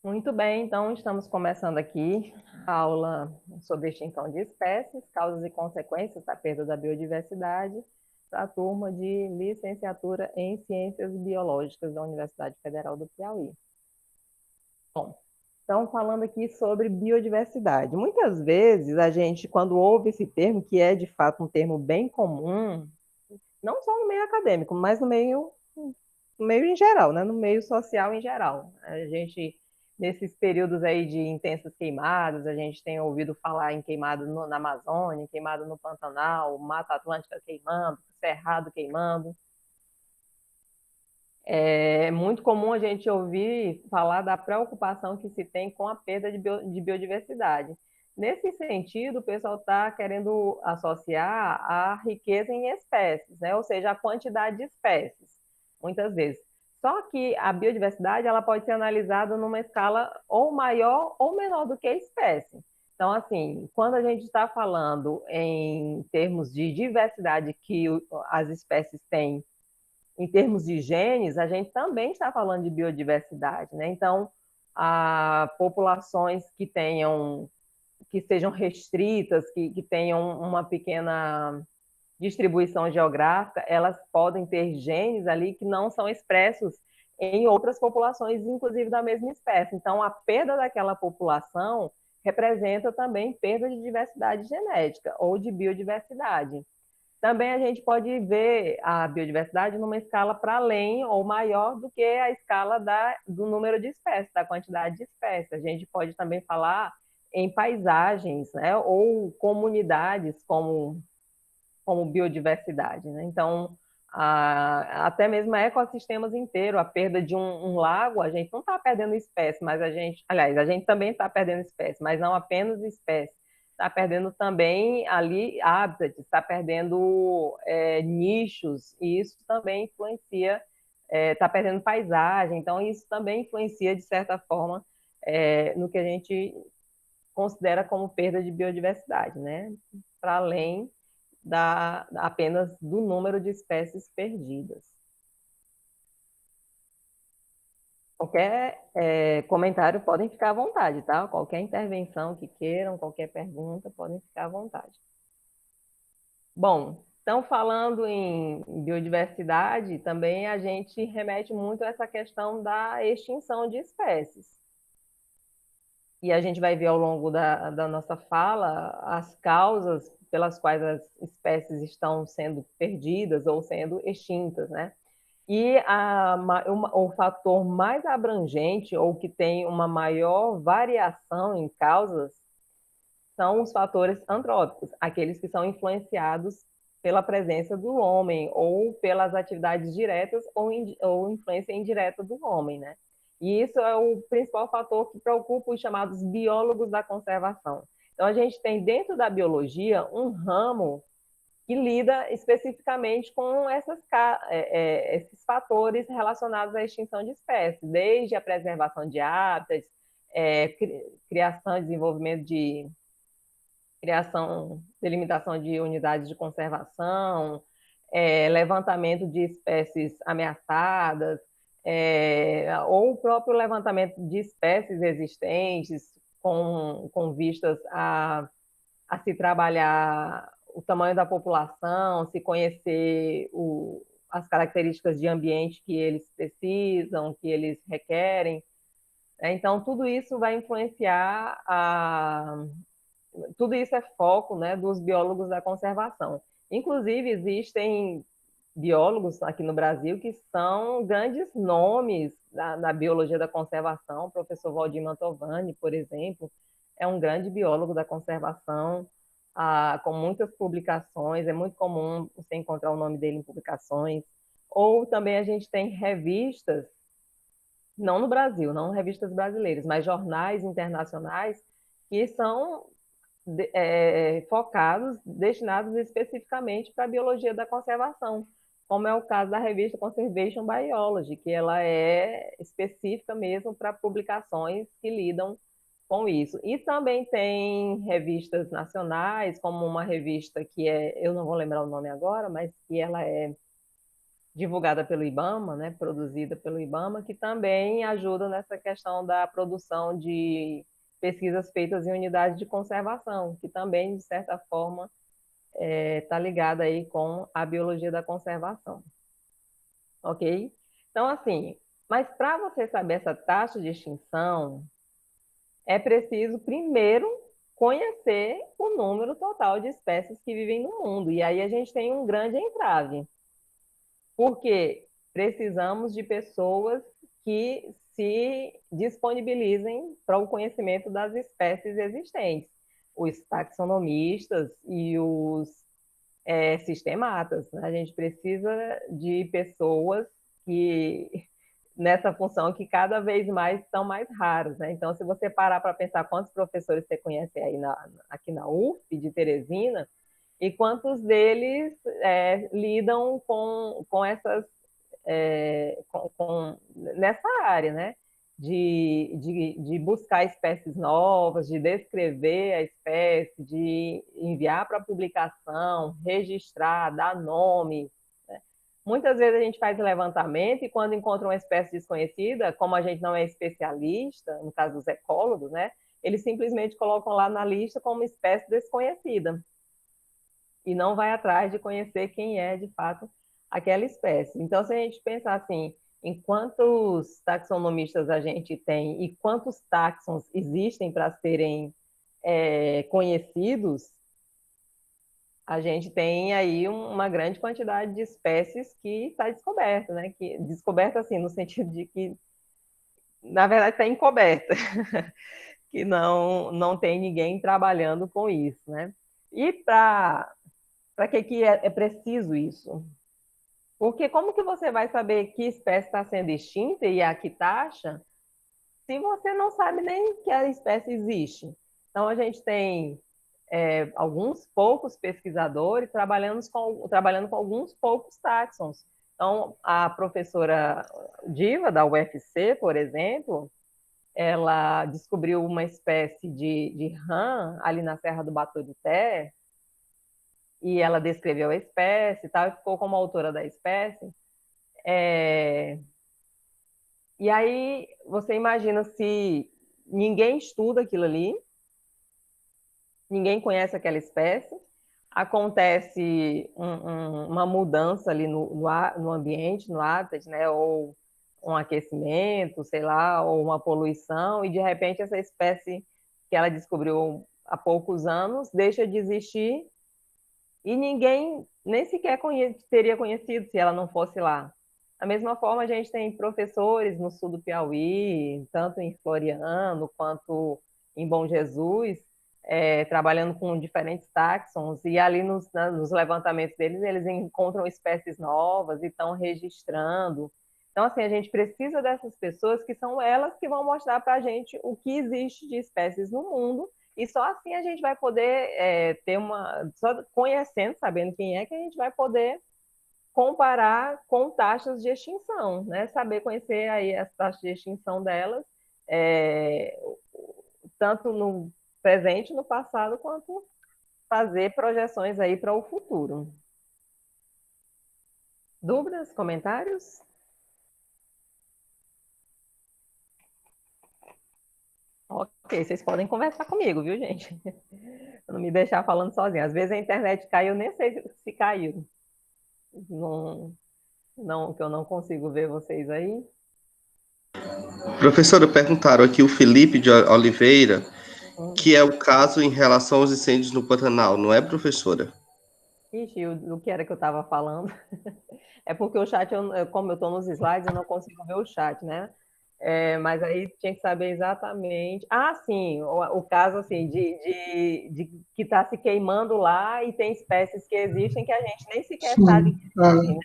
Muito bem, então estamos começando aqui a aula sobre extinção de espécies, causas e consequências da perda da biodiversidade, para a turma de licenciatura em Ciências Biológicas da Universidade Federal do Piauí. Bom, então falando aqui sobre biodiversidade. Muitas vezes a gente, quando ouve esse termo, que é de fato um termo bem comum, não só no meio acadêmico, mas no meio em geral, né? No meio social em geral. A gente, nesses períodos aí de intensas queimadas, a gente tem ouvido falar em queimada na Amazônia, queimada no Pantanal, Mata Atlântica queimando, Cerrado queimando. É muito comum a gente ouvir falar da preocupação que se tem com a perda de biodiversidade. Nesse sentido, o pessoal está querendo associar a riqueza em espécies, né? Ou seja, a quantidade de espécies, muitas vezes. Só que a biodiversidade ela pode ser analisada numa escala ou maior ou menor do que a espécie. Então, assim, quando a gente está falando em termos de diversidade que as espécies têm em termos de genes, a gente também está falando de biodiversidade, né? Então, populações que sejam restritas, que tenham uma pequena distribuição geográfica, elas podem ter genes ali que não são expressos em outras populações, inclusive da mesma espécie. Então, a perda daquela população representa também perda de diversidade genética ou de biodiversidade. Também a gente pode ver a biodiversidade numa escala para além ou maior do que a escala do número de espécies, da quantidade de espécies. A gente pode também falar em paisagens, né, ou comunidades como biodiversidade. Né? Então, até mesmo ecossistemas inteiros, a perda de um lago, a gente não está perdendo espécie, mas aliás, a gente também está perdendo espécie, mas não apenas espécie, está perdendo também ali hábitats, está perdendo nichos, e isso também influencia, está perdendo paisagem, então isso também influencia, de certa forma, no que a gente considera como perda de biodiversidade, né? Para além apenas do número de espécies perdidas. Qualquer comentário podem ficar à vontade, tá? Qualquer intervenção que queiram, qualquer pergunta, podem ficar à vontade. Bom, então falando em biodiversidade, também a gente remete muito a essa questão da extinção de espécies. E a gente vai ver ao longo da nossa fala as causas pelas quais as espécies estão sendo perdidas ou sendo extintas, né? E o fator mais abrangente, ou que tem uma maior variação em causas, são os fatores antrópicos, aqueles que são influenciados pela presença do homem, ou pelas atividades diretas ou influência indireta do homem, né? E isso é o principal fator que preocupa os chamados biólogos da conservação. Então, a gente tem dentro da biologia um ramo que lida especificamente com esses fatores relacionados à extinção de espécies, desde a preservação de hábitats, criação e desenvolvimento de criação, delimitação de unidades de conservação, levantamento de espécies ameaçadas, ou o próprio levantamento de espécies existentes com vistas a se trabalhar o tamanho da população, se conhecer as características de ambiente que eles precisam, que eles requerem. Então, tudo isso vai influenciar tudo isso é foco, né, dos biólogos da conservação. Inclusive, existem biólogos aqui no Brasil que são grandes nomes na biologia da conservação. O professor Valdir Mantovani, por exemplo, é um grande biólogo da conservação, com muitas publicações. É muito comum você encontrar o nome dele em publicações. Ou também a gente tem revistas, não no Brasil, não revistas brasileiras, mas jornais internacionais que são focados, destinados especificamente para a biologia da conservação, como é o caso da revista Conservation Biology, que ela é específica mesmo para publicações que lidam com isso. E também tem revistas nacionais, como uma revista que eu não vou lembrar o nome agora, mas que ela é divulgada pelo IBAMA, né, produzida pelo IBAMA, que também ajuda nessa questão da produção de pesquisas feitas em unidades de conservação, que também, de certa forma, está ligada aí com a biologia da conservação. Ok? Então, assim, mas para você saber essa taxa de extinção, é preciso primeiro conhecer o número total de espécies que vivem no mundo. E aí a gente tem um grande entrave, porque precisamos de pessoas que se disponibilizem para o conhecimento das espécies existentes, os taxonomistas e os sistematas, né? A gente precisa de pessoas que nessa função que cada vez mais são mais raros, né? Então, se você parar para pensar quantos professores você conhece aí aqui na UF de Teresina, e quantos deles lidam com essas nessa área, né? De buscar espécies novas, de descrever a espécie, de enviar para publicação, registrar, dar nome. Né? Muitas vezes a gente faz levantamento e quando encontra uma espécie desconhecida, como a gente não é especialista, no caso dos ecólogos, né? Eles simplesmente colocam lá na lista como espécie desconhecida e não vai atrás de conhecer quem é de fato aquela espécie. Então, se a gente pensar assim, em quantos taxonomistas a gente tem e quantos táxons existem para serem conhecidos, a gente tem aí uma grande quantidade de espécies que está descoberta, né? Que descoberta assim no sentido de que na verdade está encoberta, que não tem ninguém trabalhando com isso, né? E para que é preciso isso? Porque como que você vai saber que espécie está sendo extinta e a que taxa, se você não sabe nem que a espécie existe? Então, a gente tem alguns poucos pesquisadores trabalhando com alguns poucos táxons. Então, a professora Diva, da UFC, por exemplo, ela descobriu uma espécie de rã ali na Serra do Baturité, e ela descreveu a espécie e tal, e ficou como autora da espécie. E aí você imagina se ninguém estuda aquilo ali, ninguém conhece aquela espécie, acontece uma mudança ali no ambiente, no hábitat, né? Ou um aquecimento, sei lá, ou uma poluição, e de repente essa espécie que ela descobriu há poucos anos deixa de existir e ninguém nem sequer teria conhecido se ela não fosse lá. Da mesma forma, a gente tem professores no sul do Piauí, tanto em Floriano quanto em Bom Jesus, trabalhando com diferentes táxons, e ali nos levantamentos deles, eles encontram espécies novas e estão registrando. Então, assim, a gente precisa dessas pessoas que são elas que vão mostrar para a gente o que existe de espécies no mundo e só assim a gente vai poder ter só conhecendo, sabendo quem é, que a gente vai poder comparar com taxas de extinção, né? Saber conhecer aí as taxas de extinção delas, é, tanto no presente, no passado, quanto fazer projeções aí para o futuro. Dúvidas, comentários? Ok, vocês podem conversar comigo, viu, gente? Não me deixar falando sozinha. Às vezes a internet caiu, eu nem sei se caiu. Não, que eu não consigo ver vocês aí. Professora, perguntaram aqui o Felipe de Oliveira, que é o caso em relação aos incêndios no Pantanal, não é, professora? Ixi, o que era que eu estava falando? É porque o chat, como eu estou nos slides, eu não consigo ver o chat, né? Mas aí tinha que saber exatamente. Ah, sim, o caso assim de que está se queimando lá e tem espécies que existem que a gente nem sequer sabe Sim, que existem, né?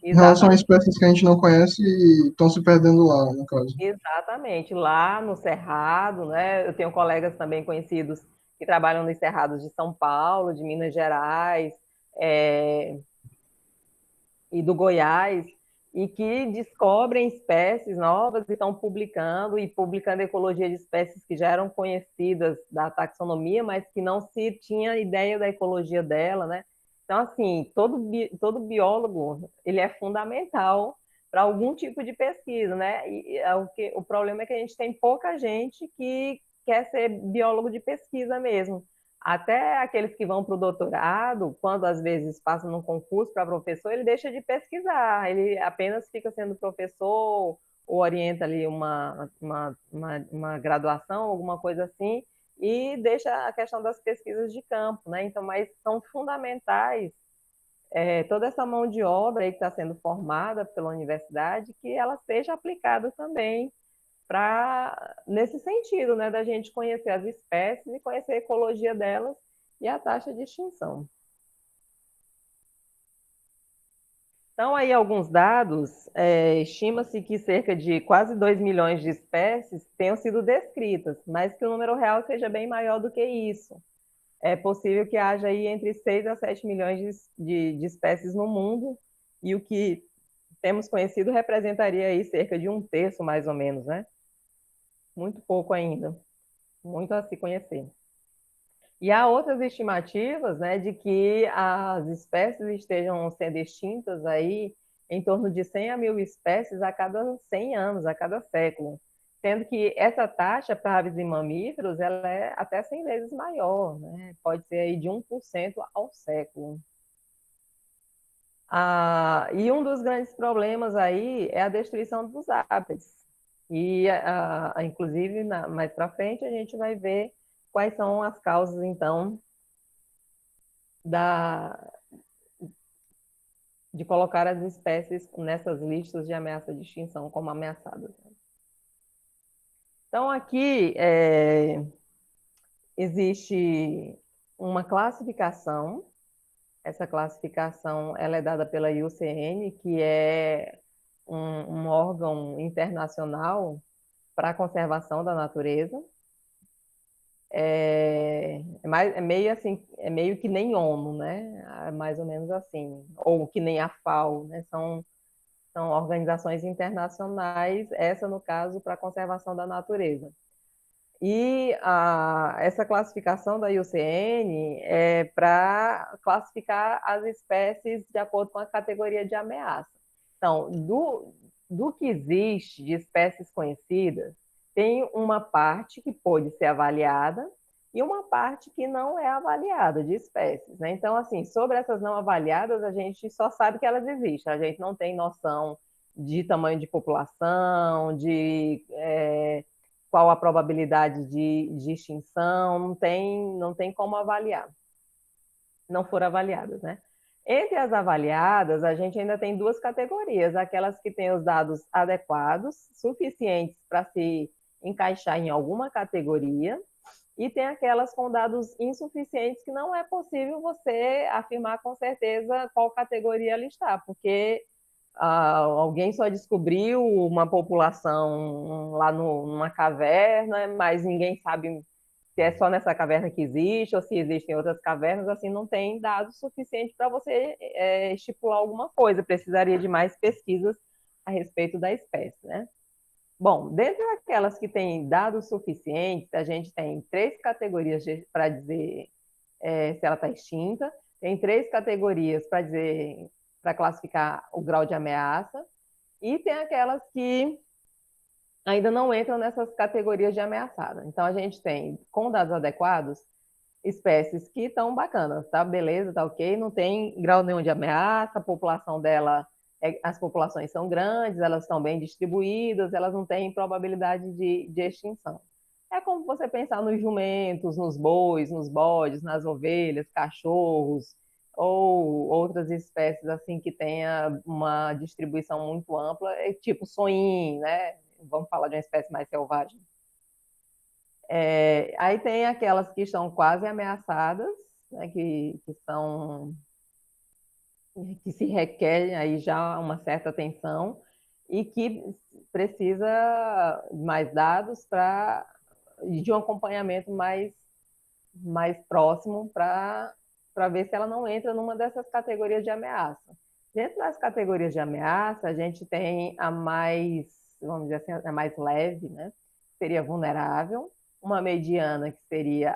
em relação a Exatamente. espécies que a gente não conhece e estão se perdendo lá, no caso. Exatamente, lá no Cerrado, né? Eu tenho colegas também conhecidos que trabalham nos Cerrados de São Paulo, de Minas Gerais, e do Goiás, e que descobrem espécies novas e estão publicando ecologia de espécies que já eram conhecidas da taxonomia, mas que não se tinha ideia da ecologia dela, né? Então, assim, todo biólogo, ele é fundamental para algum tipo de pesquisa, né? O problema é que a gente tem pouca gente que quer ser biólogo de pesquisa mesmo. Até aqueles que vão para o doutorado, quando às vezes passam num concurso para professor, ele deixa de pesquisar, ele apenas fica sendo professor ou orienta ali uma graduação, alguma coisa assim, e deixa a questão das pesquisas de campo, né? Então, mas são fundamentais toda essa mão de obra aí que está sendo formada pela universidade, que ela seja aplicada também para nesse sentido, né, da gente conhecer as espécies e conhecer a ecologia delas e a taxa de extinção. Então, aí alguns dados, estima-se que cerca de quase 2 milhões de espécies tenham sido descritas, mas que o número real seja bem maior do que isso. É possível que haja aí entre 6 a 7 milhões de espécies no mundo, e o que temos conhecido representaria aí cerca de um terço, mais ou menos, né? Muito pouco ainda, muito a se conhecer. E há outras estimativas, né, de que as espécies estejam sendo extintas aí em torno de 100 a 1.000 espécies a cada 100 anos, a cada século. Sendo que essa taxa para aves e mamíferos ela é até 100 vezes maior, né? Pode ser aí de 1% ao século. E um dos grandes problemas aí é a destruição dos hábitats. E, inclusive, mais para frente, a gente vai ver quais são as causas, então, de colocar as espécies nessas listas de ameaça de extinção como ameaçadas. Então, aqui existe uma classificação. Essa classificação ela é dada pela IUCN, que é um órgão internacional para a conservação da natureza. Meio assim, é meio que nem ONU, né? É mais ou menos assim, ou que nem a FAO, né? São organizações internacionais, essa no caso para a conservação da natureza. E essa classificação da IUCN é para classificar as espécies de acordo com a categoria de ameaça. Então, do que existe de espécies conhecidas, tem uma parte que pode ser avaliada e uma parte que não é avaliada de espécies, né? Então, assim, sobre essas não avaliadas, a gente só sabe que elas existem, a gente não tem noção de tamanho de população, de qual a probabilidade de extinção, não tem como avaliar, não foram avaliadas, né? Entre as avaliadas, a gente ainda tem duas categorias, aquelas que têm os dados adequados, suficientes para se encaixar em alguma categoria, e tem aquelas com dados insuficientes que não é possível você afirmar com certeza qual categoria ela está, porque alguém só descobriu uma população lá numa caverna, mas ninguém sabe se é só nessa caverna que existe ou se existem outras cavernas, assim, não tem dados suficientes para você estipular alguma coisa, precisaria de mais pesquisas a respeito da espécie, né? Bom, dentro daquelas que têm dados suficientes, a gente tem 3 categorias para dizer se ela está extinta, tem 3 categorias para dizer, para classificar o grau de ameaça, e tem aquelas que ainda não entram nessas categorias de ameaçada. Então, a gente tem, com dados adequados, espécies que estão bacanas, tá? Beleza, tá ok, não tem grau nenhum de ameaça, a população dela, as populações são grandes, elas estão bem distribuídas, elas não têm probabilidade de extinção. É como você pensar nos jumentos, nos bois, nos bodes, nas ovelhas, cachorros, ou outras espécies assim que tenha uma distribuição muito ampla, tipo sonim, né? Vamos falar de uma espécie mais selvagem. Aí tem aquelas que estão quase ameaçadas, né, que se requerem aí já uma certa atenção e que precisa de mais dados de um acompanhamento mais próximo para ver se ela não entra numa dessas categorias de ameaça. Dentro das categorias de ameaça, a gente tem a mais, vamos dizer assim, a mais leve, né? Seria vulnerável, uma mediana, que seria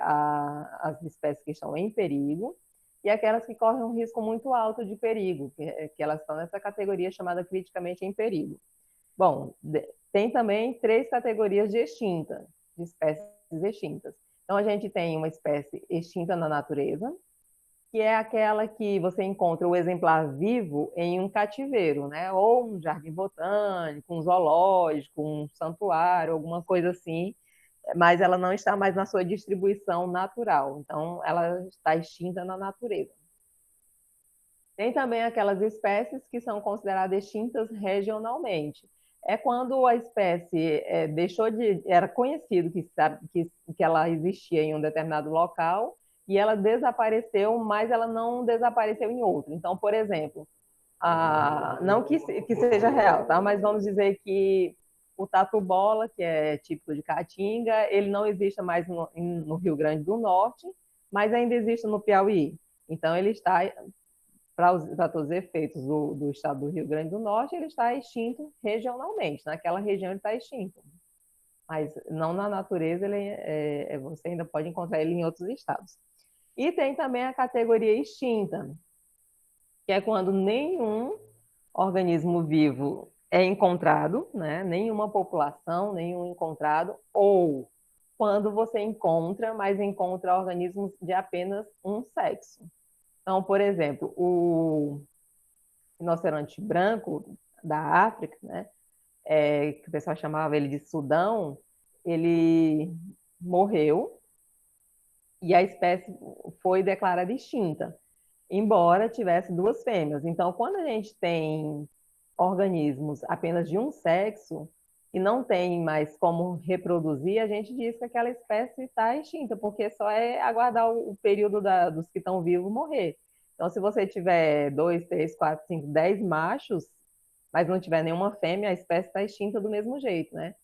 as espécies que estão em perigo, e aquelas que correm um risco muito alto de perigo, que elas estão nessa categoria chamada criticamente em perigo. Bom, tem também 3 categorias de extinta, de espécies extintas. Então, a gente tem uma espécie extinta na natureza, que é aquela que você encontra o exemplar vivo em um cativeiro, né? Ou um jardim botânico, um zoológico, um santuário, alguma coisa assim, mas ela não está mais na sua distribuição natural. Então, ela está extinta na natureza. Tem também aquelas espécies que são consideradas extintas regionalmente. É quando a espécie deixou de... Era conhecido que ela existia em um determinado local e ela desapareceu, mas ela não desapareceu em outro. Então, por exemplo, não que seja real, tá? Mas vamos dizer que o tatu-bola, que é típico de Caatinga, ele não existe mais no Rio Grande do Norte, mas ainda existe no Piauí. Então, ele está, para todos os efeitos do estado do Rio Grande do Norte, ele está extinto regionalmente. Naquela região ele está extinto. Mas não na natureza, você ainda pode encontrar ele em outros estados. E tem também a categoria extinta, que é quando nenhum organismo vivo é encontrado, né? Nenhuma população, nenhum encontrado, ou quando você encontra, mas encontra organismos de apenas um sexo. Então, por exemplo, o rinoceronte branco da África, né? Que o pessoal chamava ele de Sudão, ele morreu e a espécie foi declarada extinta, embora tivesse 2 fêmeas. Então, quando a gente tem organismos apenas de um sexo e não tem mais como reproduzir, a gente diz que aquela espécie está extinta, porque só é aguardar o período dos que estão vivos morrer. Então, se você tiver 2, 3, 4, 5, 10 machos, mas não tiver nenhuma fêmea, a espécie está extinta do mesmo jeito, né?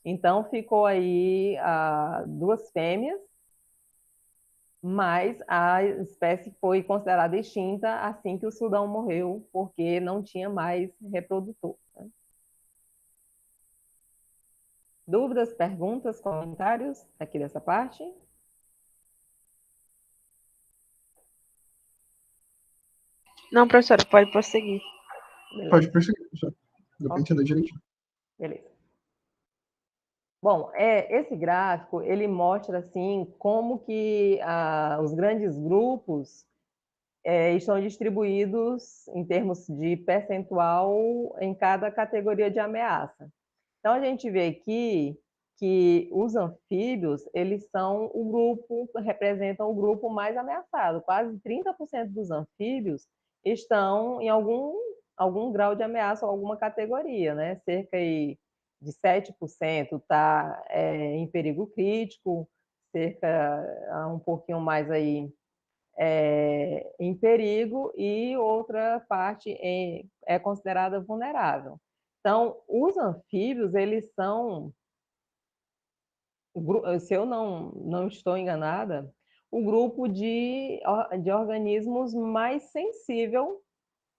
Então, ficou aí 2 fêmeas, mas a espécie foi considerada extinta assim que o Sudão morreu, porque não tinha mais reprodutor. Né? Dúvidas, perguntas, comentários aqui dessa parte? Não, professora, pode prosseguir. Beleza. Pode prosseguir, professor. Deu para entender direitinho. Beleza. Bom, esse gráfico, ele mostra assim como que os grandes grupos estão distribuídos em termos de percentual em cada categoria de ameaça. Então, a gente vê aqui que os anfíbios, eles são representam o grupo mais ameaçado. Quase 30% dos anfíbios estão em algum grau de ameaça ou alguma categoria, né? Cerca de 7% está em perigo crítico, cerca um pouquinho mais aí em perigo e outra parte é considerada vulnerável. Então, os anfíbios, eles são, se eu não estou enganada, o grupo de organismos mais sensível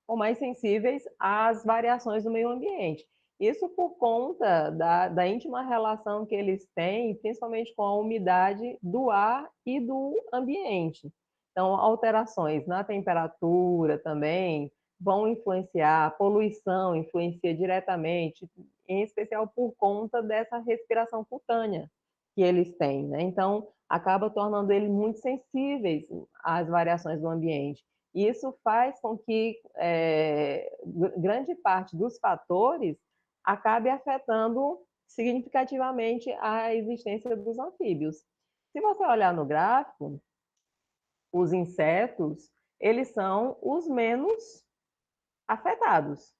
ou mais sensíveis às variações do meio ambiente. Isso por conta da íntima relação que eles têm, principalmente com a umidade do ar e do ambiente. Então, alterações na temperatura também vão influenciar, a poluição influencia diretamente, em especial por conta dessa respiração cutânea que eles têm, né? Então, acaba tornando eles muito sensíveis às variações do ambiente. Isso faz com que grande parte dos fatores acabe afetando significativamente a existência dos anfíbios. Se você olhar no gráfico, os insetos, eles são os menos afetados.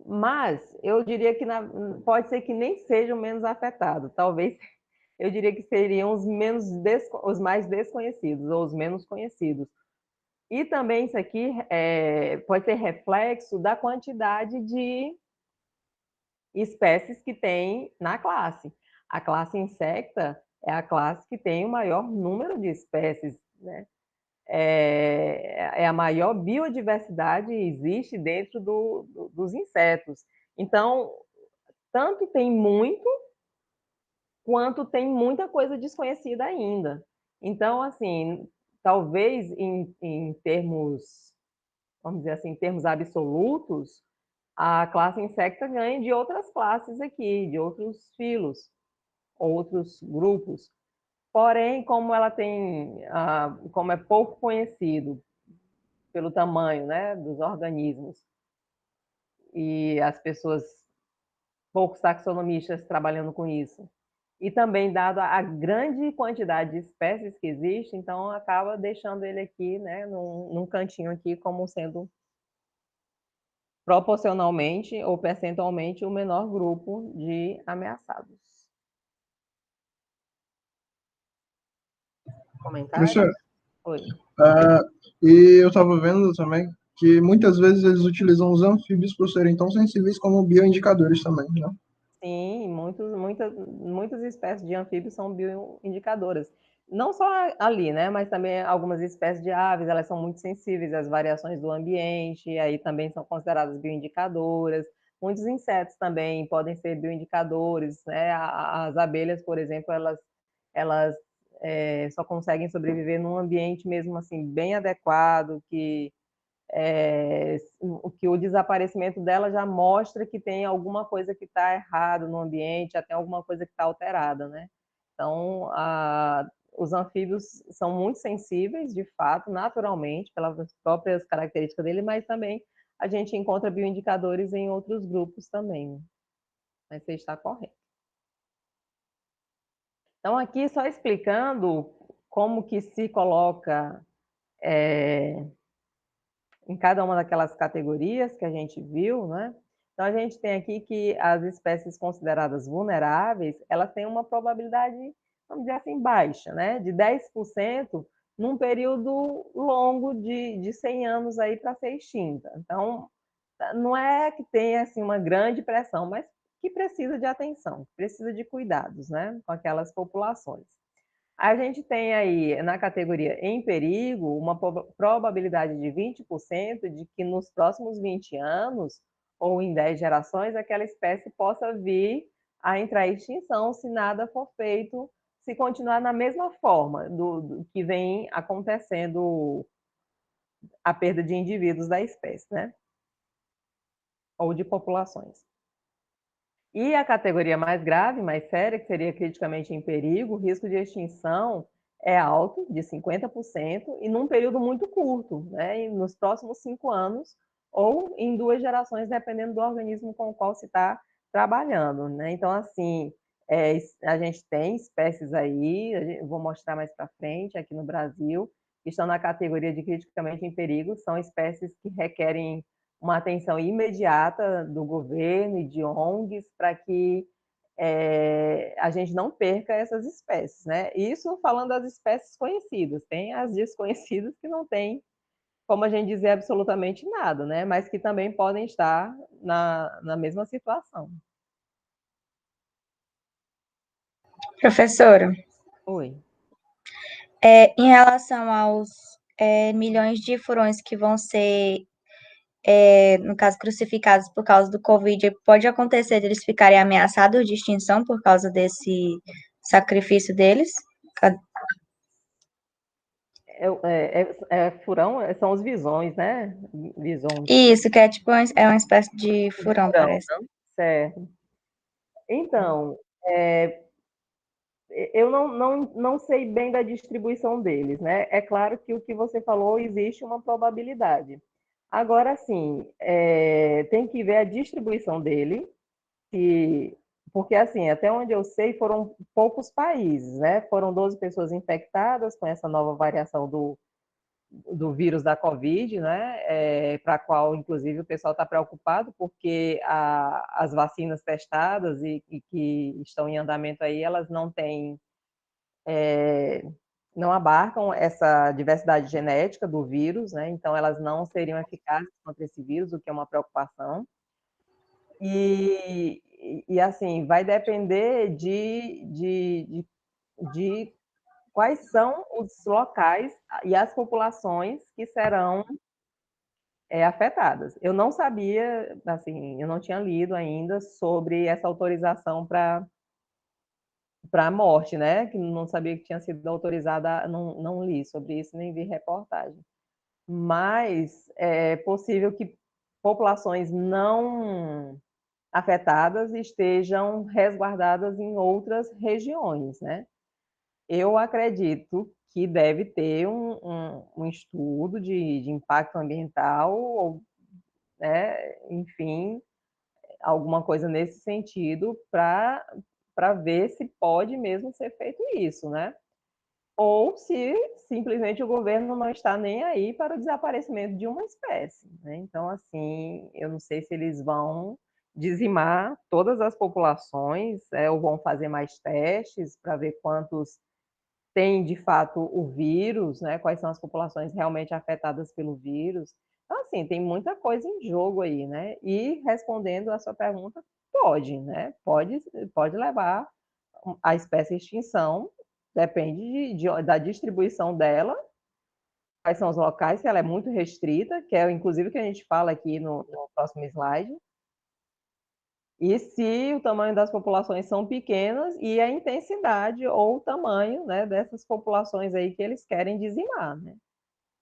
Mas eu diria que pode ser que nem sejam menos afetados. Talvez eu diria que seriam os mais desconhecidos ou os menos conhecidos. E também isso aqui pode ser reflexo da quantidade de espécies que tem na classe. A classe insecta é a classe que tem o maior número de espécies, né? É a maior biodiversidade existe dentro dos insetos. Então, tanto tem muito, quanto tem muita coisa desconhecida ainda. Então, assim, talvez em termos, vamos dizer assim, em termos absolutos, a classe insecta ganhe de outras classes aqui, de outros filos, outros grupos. Porém, como ela tem, como é pouco conhecido pelo tamanho, né, dos organismos, e as pessoas, poucos taxonomistas trabalhando com isso, e também dado a grande quantidade de espécies que existe, então acaba deixando ele aqui, né, num cantinho aqui, como sendo proporcionalmente ou percentualmente o menor grupo de ameaçados. Comentário? Professor, Oi. e eu estava vendo também que muitas vezes eles utilizam os anfíbios por serem tão sensíveis como bioindicadores também, né? Sim, muitas espécies de anfíbios são bioindicadoras. Não só ali, né, mas também algumas espécies de aves, elas são muito sensíveis às variações do ambiente, aí também são consideradas bioindicadoras. Muitos insetos também podem ser bioindicadores, né? As abelhas, por exemplo, elas só conseguem sobreviver num ambiente mesmo assim bem adequado, que o desaparecimento dela já mostra que tem alguma coisa que está errada no ambiente, até alguma coisa que está alterada, né? Então, os anfíbios são muito sensíveis, de fato, naturalmente, pelas próprias características dele, mas também a gente encontra bioindicadores em outros grupos também. Mas você está correto. Então, aqui só explicando como que se coloca em cada uma daquelas categorias que a gente viu, né? Então, a gente tem aqui que as espécies consideradas vulneráveis, elas têm uma probabilidade, vamos dizer assim, baixa, né? De 10% num período longo de 100 anos aí para ser extinta. Então, não é que tenha assim, uma grande pressão, mas que precisa de atenção, precisa de cuidados, né? Com aquelas populações. A gente tem aí, na categoria em perigo, uma probabilidade de 20% de que nos próximos 20 anos, ou em 10 gerações, aquela espécie possa vir a entrar em extinção se nada for feito, se continuar na mesma forma do que vem acontecendo a perda de indivíduos da espécie, né? Ou de populações. E a categoria mais grave, mais séria, que seria criticamente em perigo, o risco de extinção é alto, de 50%, e num período muito curto, né? Nos próximos 5 anos, ou em 2 gerações, dependendo do organismo com o qual se está trabalhando, né? Então, assim, a gente tem espécies aí, vou mostrar mais para frente, aqui no Brasil, que estão na categoria de criticamente em perigo, são espécies que requerem uma atenção imediata do governo e de ONGs para que a gente não perca essas espécies, né? Isso falando das espécies conhecidas, tem as desconhecidas que não tem como a gente dizer absolutamente nada, né? Mas que também podem estar na mesma situação. Professora, Oi. em relação aos milhões de furões que vão ser, no caso, crucificados por causa do Covid, pode acontecer de eles ficarem ameaçados de extinção por causa desse sacrifício deles? Furão são os visões, né? Visões. Isso, que é tipo uma espécie de furão, Furão, parece. certo. Então, eu não sei bem da distribuição deles, né? É claro que o que você falou, existe uma probabilidade. Agora, sim, tem que ver a distribuição dele, porque, assim, até onde eu sei, foram poucos países, né? Foram 12 pessoas infectadas com essa nova variação do vírus da Covid, né? Para a qual, inclusive, o pessoal está preocupado, porque as vacinas testadas e que estão em andamento aí, elas não abarcam essa diversidade genética do vírus, né? Então elas não seriam eficazes contra esse vírus, o que é uma preocupação. E assim, vai depender de quais são os locais e as populações que serão afetadas. Eu não sabia, assim, eu não tinha lido ainda sobre essa autorização para para a morte, né? Que não sabia que tinha sido autorizada, não li sobre isso, nem vi reportagem. Mas é possível que populações não afetadas estejam resguardadas em outras regiões, né? Eu acredito que deve ter um estudo de impacto ambiental, ou, né, enfim, alguma coisa nesse sentido para ver se pode mesmo ser feito isso, né? Ou se simplesmente o governo não está nem aí para o desaparecimento de uma espécie, né? Então, assim, eu não sei se eles vão dizimar todas as populações, ou vão fazer mais testes para ver quantos têm de fato o vírus, né? Quais são as populações realmente afetadas pelo vírus. Então, assim, tem muita coisa em jogo aí, né? E respondendo a sua pergunta, pode, né? Pode levar a espécie à extinção, depende da distribuição dela, quais são os locais, se ela é muito restrita, que é inclusive o que a gente fala aqui no próximo slide, e se o tamanho das populações são pequenas e a intensidade ou o tamanho, né, dessas populações aí que eles querem dizimar, né?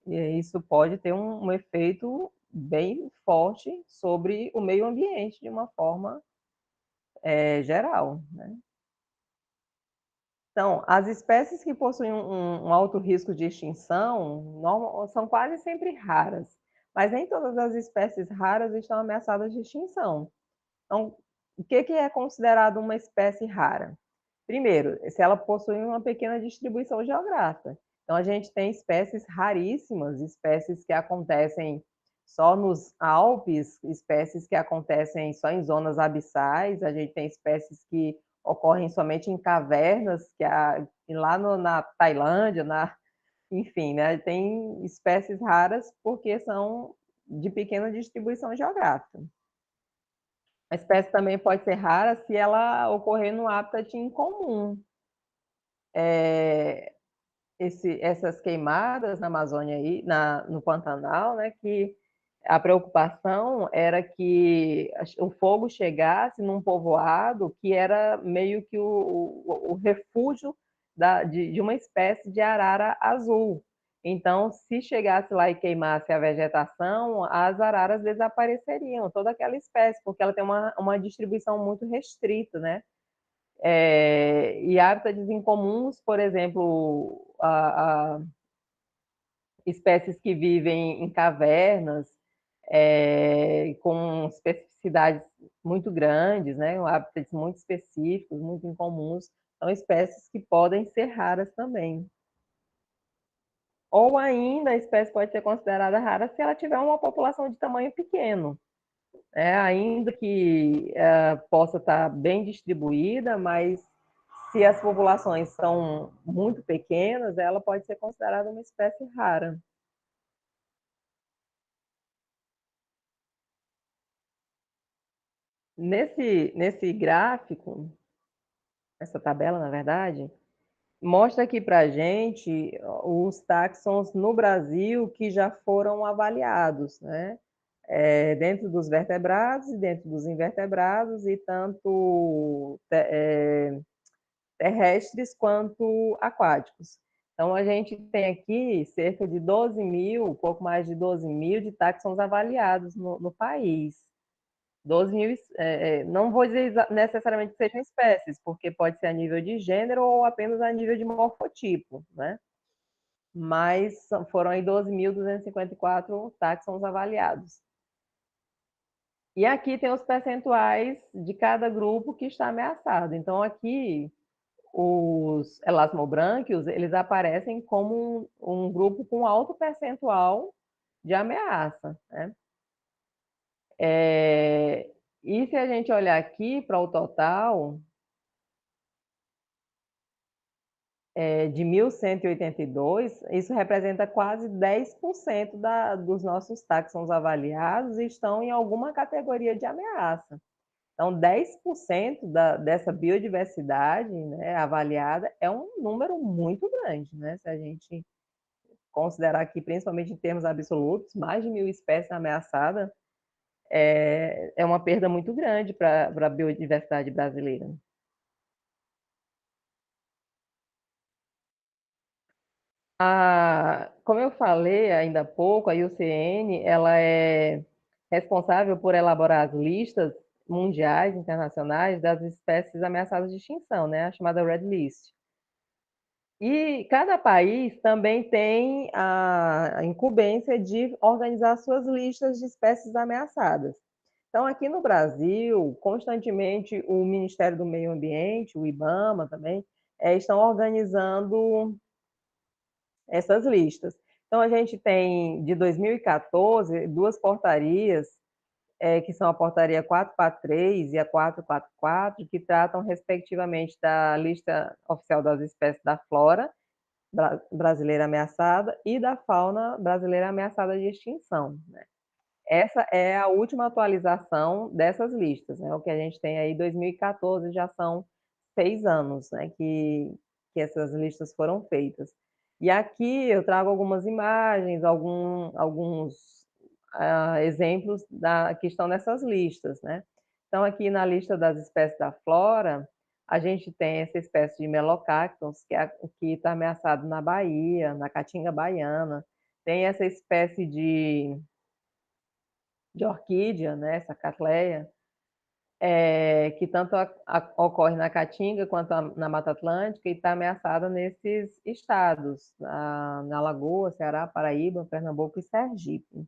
E isso pode ter um efeito bem forte sobre o meio ambiente de uma forma geral, né? Então, as espécies que possuem um alto risco de extinção são quase sempre raras, mas nem todas as espécies raras estão ameaçadas de extinção. Então, o que é considerado uma espécie rara? Primeiro, se ela possui uma pequena distribuição geográfica. Então, a gente tem espécies raríssimas, espécies que acontecem só nos Alpes, espécies que acontecem só em zonas abissais, a gente tem espécies que ocorrem somente em cavernas, lá na Tailândia, enfim, né? Tem espécies raras porque são de pequena distribuição geográfica. A espécie também pode ser rara se ela ocorrer no habitat incomum. Essas queimadas na Amazônia, aí, no Pantanal, né, que a preocupação era que o fogo chegasse num povoado que era meio que o refúgio de uma espécie de arara azul. Então, se chegasse lá e queimasse a vegetação, as araras desapareceriam, toda aquela espécie, porque ela tem uma distribuição muito restrita, né? E hábitats incomuns, por exemplo, espécies que vivem em cavernas, com especificidades muito grandes, né? Hábitats muito específicos, muito incomuns, são espécies que podem ser raras também. Ou ainda, a espécie pode ser considerada rara se ela tiver uma população de tamanho pequeno, ainda que possa estar bem distribuída, mas se as populações são muito pequenas, ela pode ser considerada uma espécie rara. Nesse gráfico, essa tabela, na verdade, mostra aqui para a gente os táxons no Brasil que já foram avaliados, né? Dentro dos vertebrados e dentro dos invertebrados, e tanto terrestres quanto aquáticos. Então, a gente tem aqui cerca de 12 mil, pouco mais de 12 mil de táxons avaliados no país. 12 mil, não vou dizer necessariamente que sejam espécies, porque pode ser a nível de gênero ou apenas a nível de morfotipo, né? Mas foram aí 12.254 táxons avaliados. E aqui tem os percentuais de cada grupo que está ameaçado. Então, aqui, os elasmobrânquios, eles aparecem como um grupo com alto percentual de ameaça, né? E se a gente olhar aqui para o total, de 1.182, isso representa quase 10% dos nossos táxons avaliados e estão em alguma categoria de ameaça. Então, 10% dessa biodiversidade, né, avaliada é um número muito grande, né? Se a gente considerar aqui, principalmente em termos absolutos, mais de 1.000 espécies ameaçadas, é uma perda muito grande para a biodiversidade brasileira. Como eu falei ainda há pouco, a IUCN, ela é responsável por elaborar as listas mundiais, internacionais, das espécies ameaçadas de extinção, né? A chamada Red List. E cada país também tem a incumbência de organizar suas listas de espécies ameaçadas. Então, aqui no Brasil, constantemente o Ministério do Meio Ambiente, o IBAMA também, estão organizando essas listas. Então, a gente tem, de 2014, duas portarias, que são a portaria 443 e a 444, que tratam, respectivamente, da lista oficial das espécies da flora brasileira ameaçada e da fauna brasileira ameaçada de extinção, né? Essa é a última atualização dessas listas, né? O que a gente tem aí, 2014, já são 6 anos, né, que essas listas foram feitas. E aqui eu trago algumas imagens, alguns exemplos que estão nessas listas, né? Então, aqui na lista das espécies da flora, a gente tem essa espécie de Melocactus, que está ameaçado na Bahia, na Caatinga Baiana. Tem essa espécie de orquídea, né, essa catleia, que tanto ocorre na Caatinga quanto na Mata Atlântica e está ameaçada nesses estados, na Alagoas, Ceará, Paraíba, Pernambuco e Sergipe.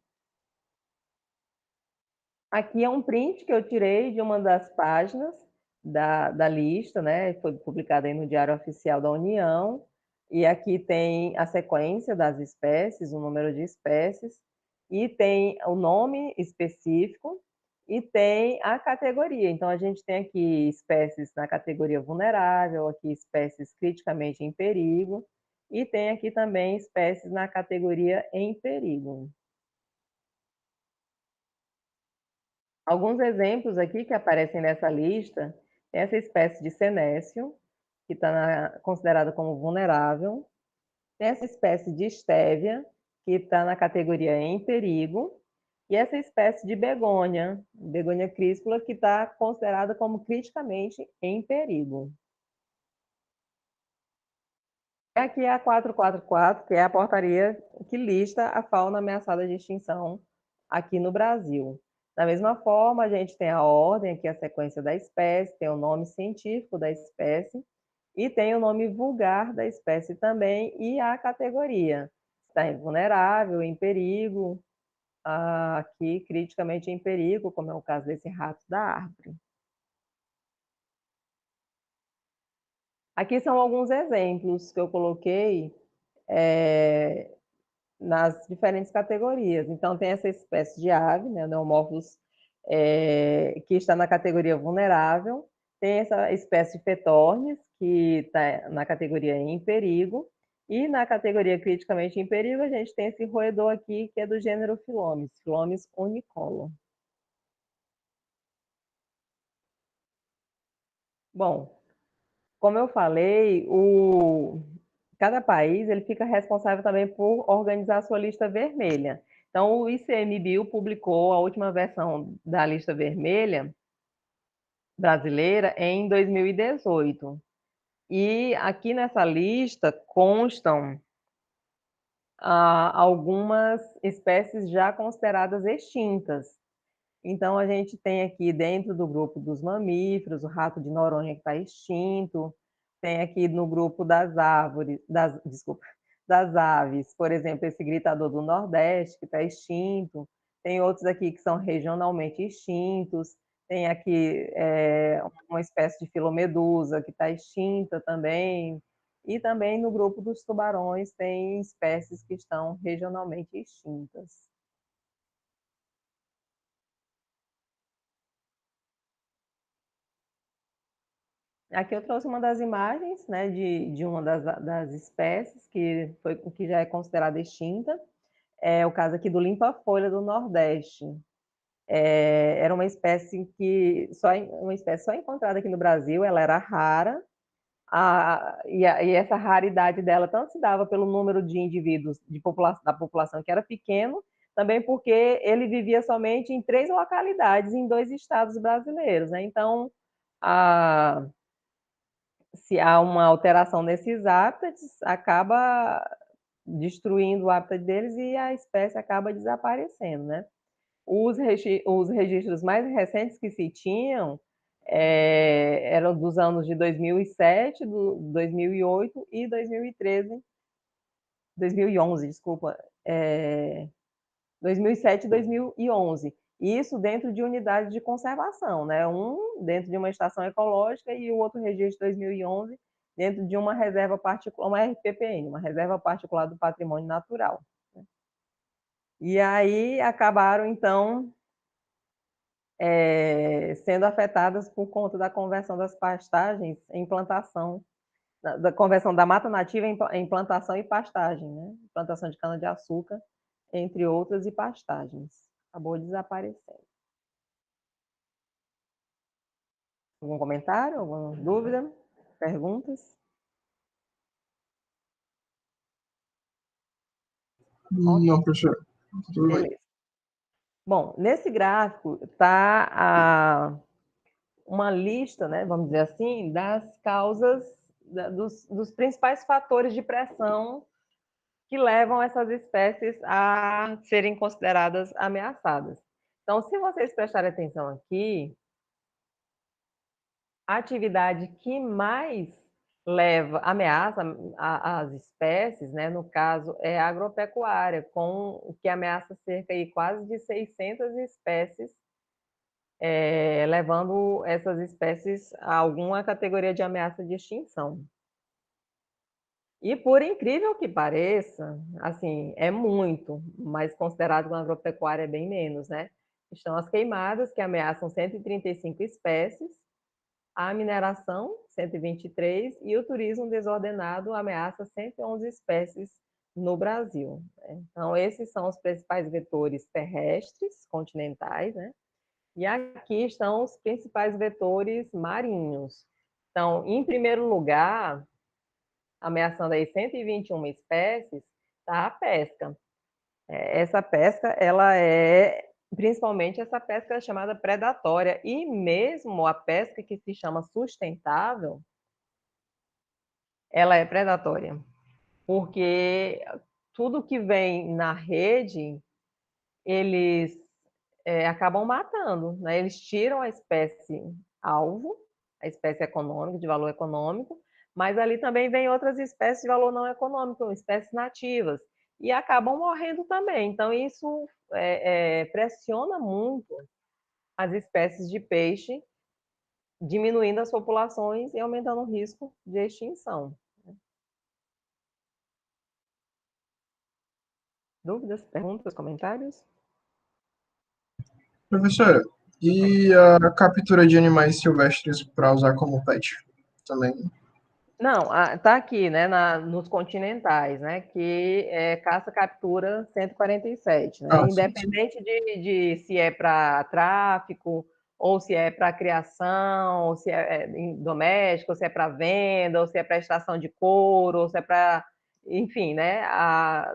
Aqui é um print que eu tirei de uma das páginas da lista, né? Foi publicada aí no Diário Oficial da União, e aqui tem a sequência das espécies, o número de espécies, e tem o nome específico, e tem a categoria. Então, a gente tem aqui espécies na categoria vulnerável, aqui espécies criticamente em perigo, e tem aqui também espécies na categoria em perigo. Alguns exemplos aqui que aparecem nessa lista, é essa espécie de senécio, que está considerada como vulnerável, tem essa espécie de estévia, que está na categoria em perigo, e essa espécie de begônia, begônia críspula, que está considerada como criticamente em perigo. Aqui é a 444, que é a portaria que lista a fauna ameaçada de extinção aqui no Brasil. Da mesma forma, a gente tem a ordem, aqui a sequência da espécie, tem o nome científico da espécie e tem o nome vulgar da espécie também e a categoria. Está vulnerável, em perigo, aqui criticamente em perigo, como é o caso desse rato da árvore. Aqui são alguns exemplos que eu coloquei nas diferentes categorias. Então, tem essa espécie de ave, né, Neomorphos, que está na categoria vulnerável, tem essa espécie de Fetornis, que está na categoria em perigo, e na categoria criticamente em perigo, a gente tem esse roedor aqui, que é do gênero Philomes, Philomes unicolor. Bom, como eu falei, cada país ele fica responsável também por organizar a sua lista vermelha. Então, o ICMBio publicou a última versão da lista vermelha brasileira em 2018. E aqui nessa lista constam algumas espécies já consideradas extintas. Então, a gente tem aqui dentro do grupo dos mamíferos, o rato de Noronha que está extinto, tem aqui no grupo das aves, por exemplo, esse gritador do Nordeste que está extinto, tem outros aqui que são regionalmente extintos, tem aqui uma espécie de filomedusa que está extinta também, e também no grupo dos tubarões tem espécies que estão regionalmente extintas. Aqui eu trouxe uma das imagens, né, de uma das espécies que já é considerada extinta. É o caso aqui do limpa-folha do Nordeste. Era uma espécie só encontrada aqui no Brasil, ela era rara, e essa raridade dela tanto se dava pelo número de indivíduos da população que era pequeno, também porque ele vivia somente em 3 localidades, em 2 estados brasileiros, né? Então, se há uma alteração nesses hábitats, acaba destruindo o hábitat deles e a espécie acaba desaparecendo, né? Os registros mais recentes que se tinham eram dos anos de 2007, 2008 e 2013, 2011, desculpa, 2007 e 2011. Isso dentro de unidades de conservação, né? Um dentro de uma estação ecológica e o outro registro de 2011 dentro de uma reserva particular, uma RPPN, uma reserva particular do patrimônio natural. E aí acabaram, então, sendo afetadas por conta da conversão das pastagens em plantação, da conversão da mata nativa em plantação e pastagem, né? Plantação de cana-de-açúcar, entre outras, e pastagens. Acabou desaparecendo. Algum comentário, alguma dúvida, perguntas? Não, professor. Tudo bem. Beleza. Bom, nesse gráfico está uma lista, né, vamos dizer assim, das causas, dos principais fatores de pressão que levam essas espécies a serem consideradas ameaçadas. Então, se vocês prestarem atenção aqui, a atividade que mais ameaça as espécies, né, no caso, é a agropecuária, com o que ameaça cerca de quase de 600 espécies, levando essas espécies a alguma categoria de ameaça de extinção. E por incrível que pareça, assim, é muito, mas considerado uma agropecuária é bem menos, né? Estão as queimadas, que ameaçam 135 espécies, a mineração, 123, e o turismo desordenado ameaça 111 espécies no Brasil, né? Então, esses são os principais vetores terrestres, continentais, né? E aqui estão os principais vetores marinhos. Então, em primeiro lugar, ameaçando aí 121 espécies, está a pesca. Essa pesca, ela principalmente essa pesca chamada predatória, e mesmo a pesca que se chama sustentável, ela é predatória, porque tudo que vem na rede, eles acabam matando, né? Eles tiram a espécie alvo, a espécie econômica, de valor econômico, mas ali também vem outras espécies de valor não econômico, espécies nativas, e acabam morrendo também. Então, isso pressiona muito as espécies de peixe, diminuindo as populações e aumentando o risco de extinção. Dúvidas, perguntas, comentários? Professor, e a captura de animais silvestres para usar como pet também? Não, está aqui, né, nos continentais, né, que é caça-captura 147, né, Sim, sim. independente de se é para tráfico, ou se é para criação, ou se é doméstico, ou se é para venda, ou se é para extração de couro, ou se é para, enfim, né, a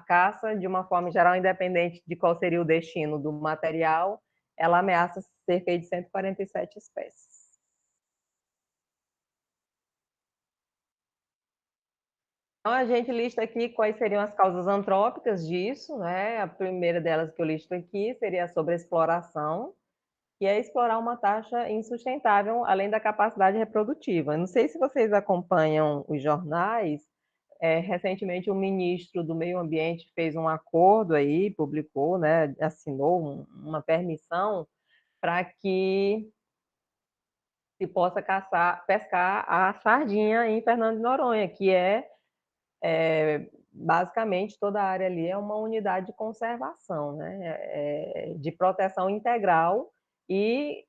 caça, de uma forma geral, independente de qual seria o destino do material, ela ameaça cerca de 147 espécies. Então, a gente lista aqui quais seriam as causas antrópicas disso, né? A primeira delas que eu listo aqui seria a sobreexploração, que é explorar uma taxa insustentável, além da capacidade reprodutiva. Não sei se vocês acompanham os jornais, recentemente o ministro do Meio Ambiente fez um acordo aí, publicou, né, assinou uma permissão para que se possa pescar a sardinha em Fernando de Noronha, que basicamente toda a área ali é uma unidade de conservação, né? De proteção integral, e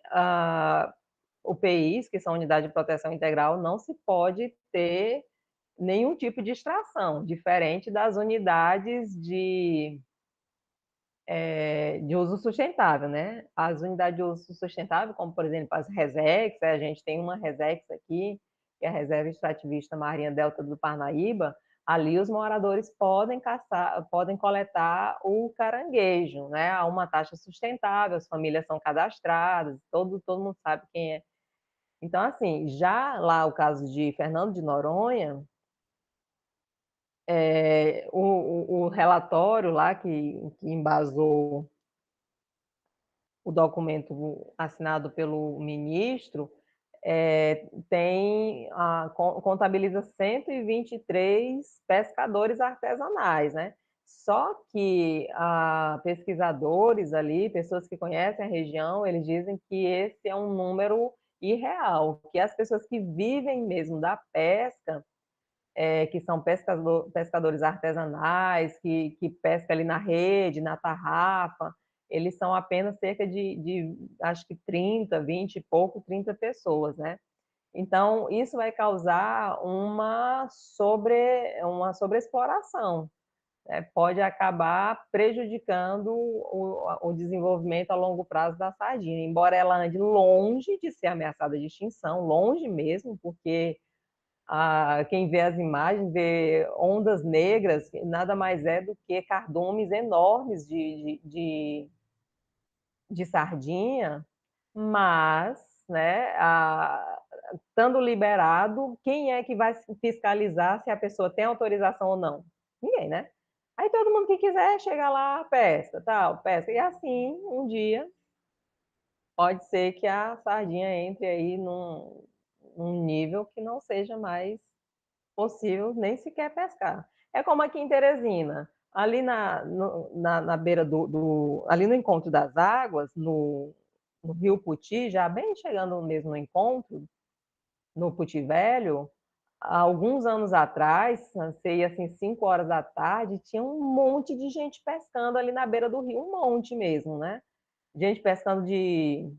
UPIs, que são unidade de proteção integral, não se pode ter nenhum tipo de extração, diferente das unidades de uso sustentável, né? As unidades de uso sustentável, como por exemplo as RESEX, a gente tem uma RESEX aqui, que é a Reserva Extrativista Marinha Delta do Parnaíba. Ali os moradores podem caçar, podem coletar o caranguejo, né? A uma taxa sustentável, as famílias são cadastradas, todo mundo sabe quem é. Então, assim, já lá o caso de Fernando de Noronha, o relatório lá que embasou o documento assinado pelo ministro contabiliza 123 pescadores artesanais, né? Só que pesquisadores ali, pessoas que conhecem a região, eles dizem que esse é um número irreal, que as pessoas que vivem mesmo da pesca, que são pescadores artesanais, que pescam ali na rede, na tarrafa, eles são apenas cerca acho que 30, 20 e pouco, 30 pessoas, né? Então, isso vai causar uma sobreexploração, né? Pode acabar prejudicando o desenvolvimento a longo prazo da sardinha, embora ela ande longe de ser ameaçada de extinção, longe mesmo, porque quem vê as imagens vê ondas negras, que nada mais é do que cardumes enormes de sardinha, mas, né, estando liberado, quem é que vai fiscalizar se a pessoa tem autorização ou não? Ninguém, né? Aí todo mundo que quiser chega lá, pesca, tal, pesca. E assim, um dia, pode ser que a sardinha entre aí num nível que não seja mais possível nem sequer pescar. É como aqui em Teresina, ali na beira ali no encontro das águas, no Rio Puti, já bem chegando mesmo no encontro, no Puti Velho, há alguns anos atrás, sei assim, 5 horas da tarde, tinha um monte de gente pescando ali na beira do rio, um monte mesmo, né? Gente pescando de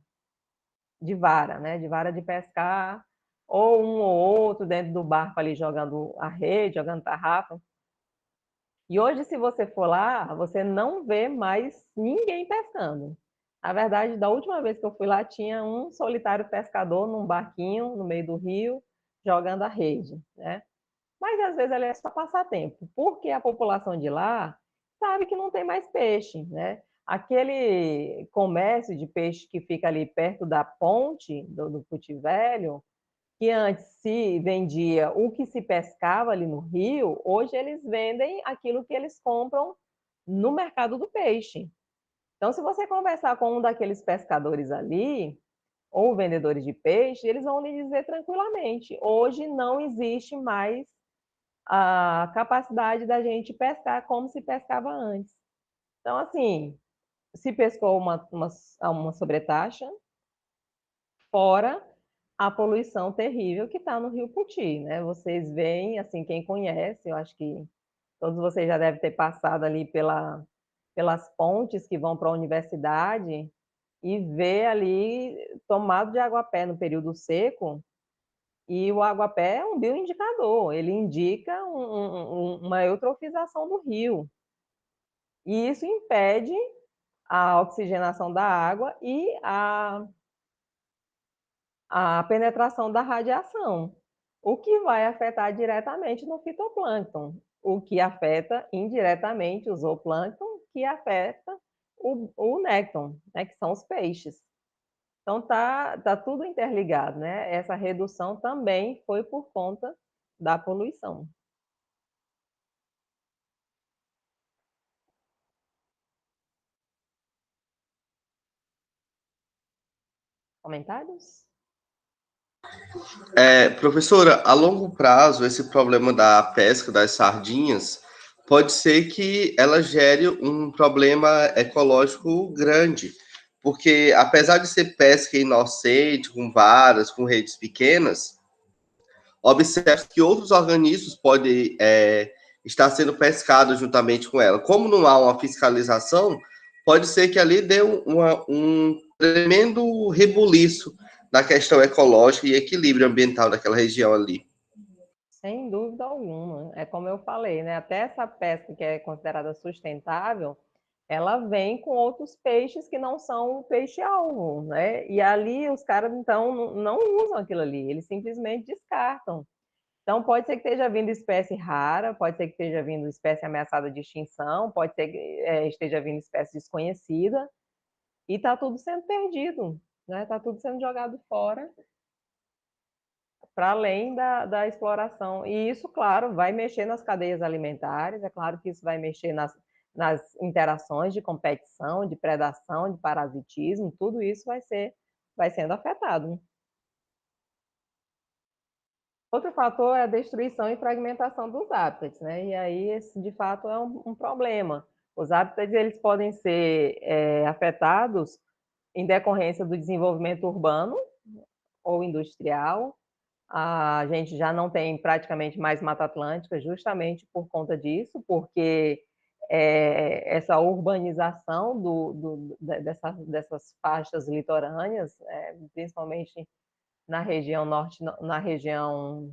vara, né? De vara de pescar, ou um ou outro dentro do barco ali jogando a rede, jogando tarrafa. E hoje, se você for lá, você não vê mais ninguém pescando. Na verdade, da última vez que eu fui lá, tinha um solitário pescador num barquinho no meio do rio, jogando a rede, né? Mas às vezes ela é só passatempo, porque a população de lá sabe que não tem mais peixe, né? Aquele comércio de peixe que fica ali perto da ponte do Puti Velho, que antes se vendia o que se pescava ali no rio, hoje eles vendem aquilo que eles compram no mercado do peixe. Então, se você conversar com um daqueles pescadores ali, ou vendedores de peixe, eles vão lhe dizer tranquilamente: hoje não existe mais a capacidade da gente pescar como se pescava antes. Então, assim, se pescou uma sobretaxa, fora a poluição terrível que está no Rio Puti, né? Vocês veem, assim, quem conhece, eu acho que todos vocês já devem ter passado ali pelas pontes que vão para a universidade e ver ali tomado de aguapé no período seco, e o aguapé é um bioindicador, ele indica uma eutrofização do rio, e isso impede a oxigenação da água e a penetração da radiação, o que vai afetar diretamente no fitoplâncton, o que afeta indiretamente o zooplâncton, que afeta o nécton, né, que são os peixes. Então tá tudo interligado, né? Essa redução também foi por conta da poluição. Comentários? Professora, a longo prazo, esse problema da pesca das sardinhas pode ser que ela gere um problema ecológico grande, porque apesar de ser pesca inocente, com varas, com redes pequenas, observa que outros organismos podem estar sendo pescados juntamente com ela. Como não há uma fiscalização, pode ser que ali dê um tremendo rebuliço na questão ecológica e equilíbrio ambiental daquela região ali. Sem dúvida alguma. É como eu falei, né? Até essa pesca que é considerada sustentável, ela vem com outros peixes que não são o peixe-alvo, né? E ali os caras, então, não usam aquilo ali, eles simplesmente descartam. Então, pode ser que esteja vindo espécie rara, pode ser que esteja vindo espécie ameaçada de extinção, pode ser que esteja vindo espécie desconhecida, e está tudo sendo perdido, né? Está tudo sendo jogado fora para além da exploração. E isso, claro, vai mexer nas cadeias alimentares, é claro que isso vai mexer nas interações de competição, de predação, de parasitismo, tudo isso vai sendo afetado. Outro fator é a destruição e fragmentação dos hábitats, né? E aí, esse, de fato, é um problema. Os hábitats, eles podem ser afetados em decorrência do desenvolvimento urbano ou industrial. A gente já não tem praticamente mais Mata Atlântica justamente por conta disso, porque essa urbanização dessas faixas litorâneas, principalmente na região norte, na região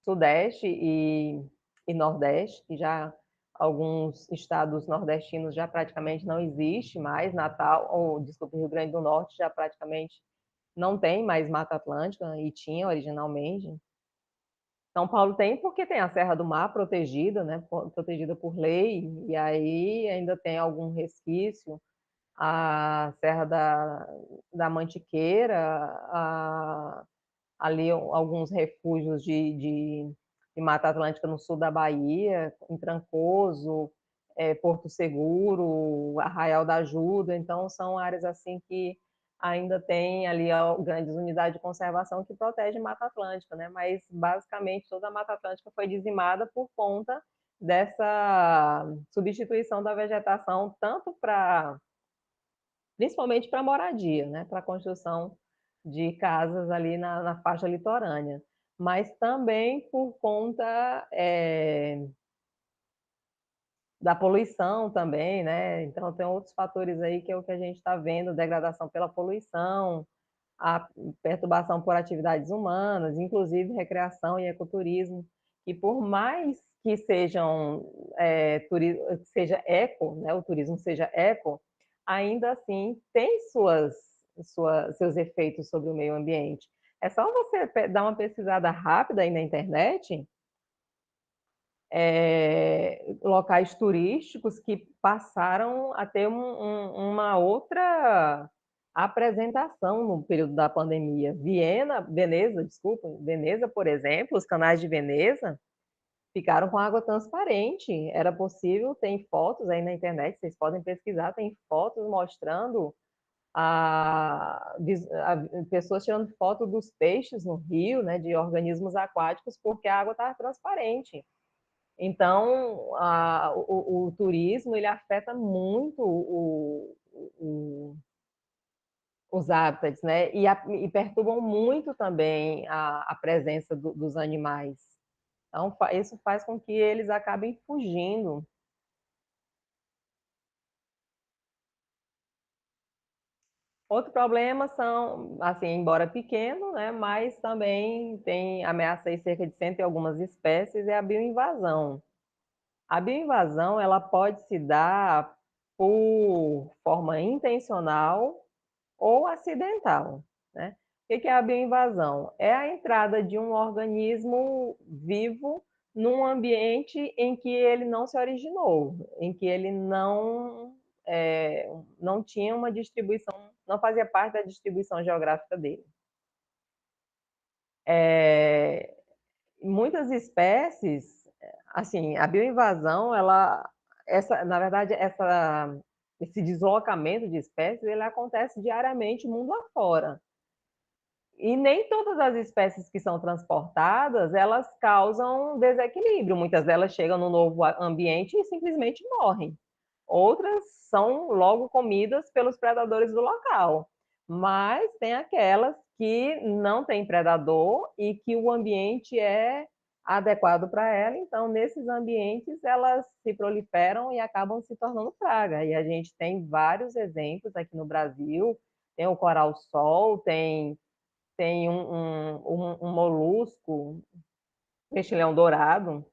sudeste e nordeste, que já alguns estados nordestinos já praticamente não existe mais, Natal, ou desculpa, Rio Grande do Norte já praticamente não tem mais Mata Atlântica, e tinha originalmente. São Paulo tem porque tem a Serra do Mar protegida, né, protegida por lei, e aí ainda tem algum resquício, a Serra da Mantiqueira, ali alguns refúgios de Mata Atlântica no sul da Bahia, em Trancoso, Porto Seguro, Arraial da Ajuda, então são áreas assim que ainda tem ali grandes unidades de conservação que protegem Mata Atlântica, né? Mas basicamente toda a Mata Atlântica foi dizimada por conta dessa substituição da vegetação, tanto para, principalmente para moradia, né? Para a construção de casas ali na faixa litorânea, mas também por conta da poluição também, né? Então tem outros fatores aí que é o que a gente está vendo, degradação pela poluição, a perturbação por atividades humanas, inclusive recreação e ecoturismo, que por mais que sejam seja eco, né, o turismo seja eco, ainda assim tem seus efeitos sobre o meio ambiente. É só você dar uma pesquisada rápida aí na internet, locais turísticos que passaram a ter uma outra apresentação no período da pandemia. Veneza, por exemplo, os canais de Veneza ficaram com água transparente. Era possível, tem fotos aí na internet, vocês podem pesquisar, tem fotos mostrando pessoas tirando foto dos peixes no rio, né, de organismos aquáticos, porque a água estava transparente. Então, o turismo, ele afeta muito os hábitats, né? E perturbam muito também a presença dos animais. Então, isso faz com que eles acabem fugindo. Outro problema são, assim, embora pequeno, né, mas também tem ameaça aí cerca de 100 e algumas espécies, é a bioinvasão. A bioinvasão, ela pode se dar por forma intencional ou acidental, né? O que é a bioinvasão? É a entrada de um organismo vivo num ambiente em que ele não se originou, em que ele não tinha uma distribuição, não fazia parte da distribuição geográfica dele. Muitas espécies, assim, a bioinvasão, na verdade, esse deslocamento de espécies, ele acontece diariamente mundo afora. E nem todas as espécies que são transportadas, elas causam desequilíbrio. Muitas delas chegam no novo ambiente e simplesmente morrem. Outras são logo comidas pelos predadores do local. Mas tem aquelas que não têm predador e que o ambiente é adequado para ela. Então, nesses ambientes, elas se proliferam e acabam se tornando praga. E a gente tem vários exemplos aqui no Brasil. Tem o coral-sol, tem um molusco, peixe-leão dourado,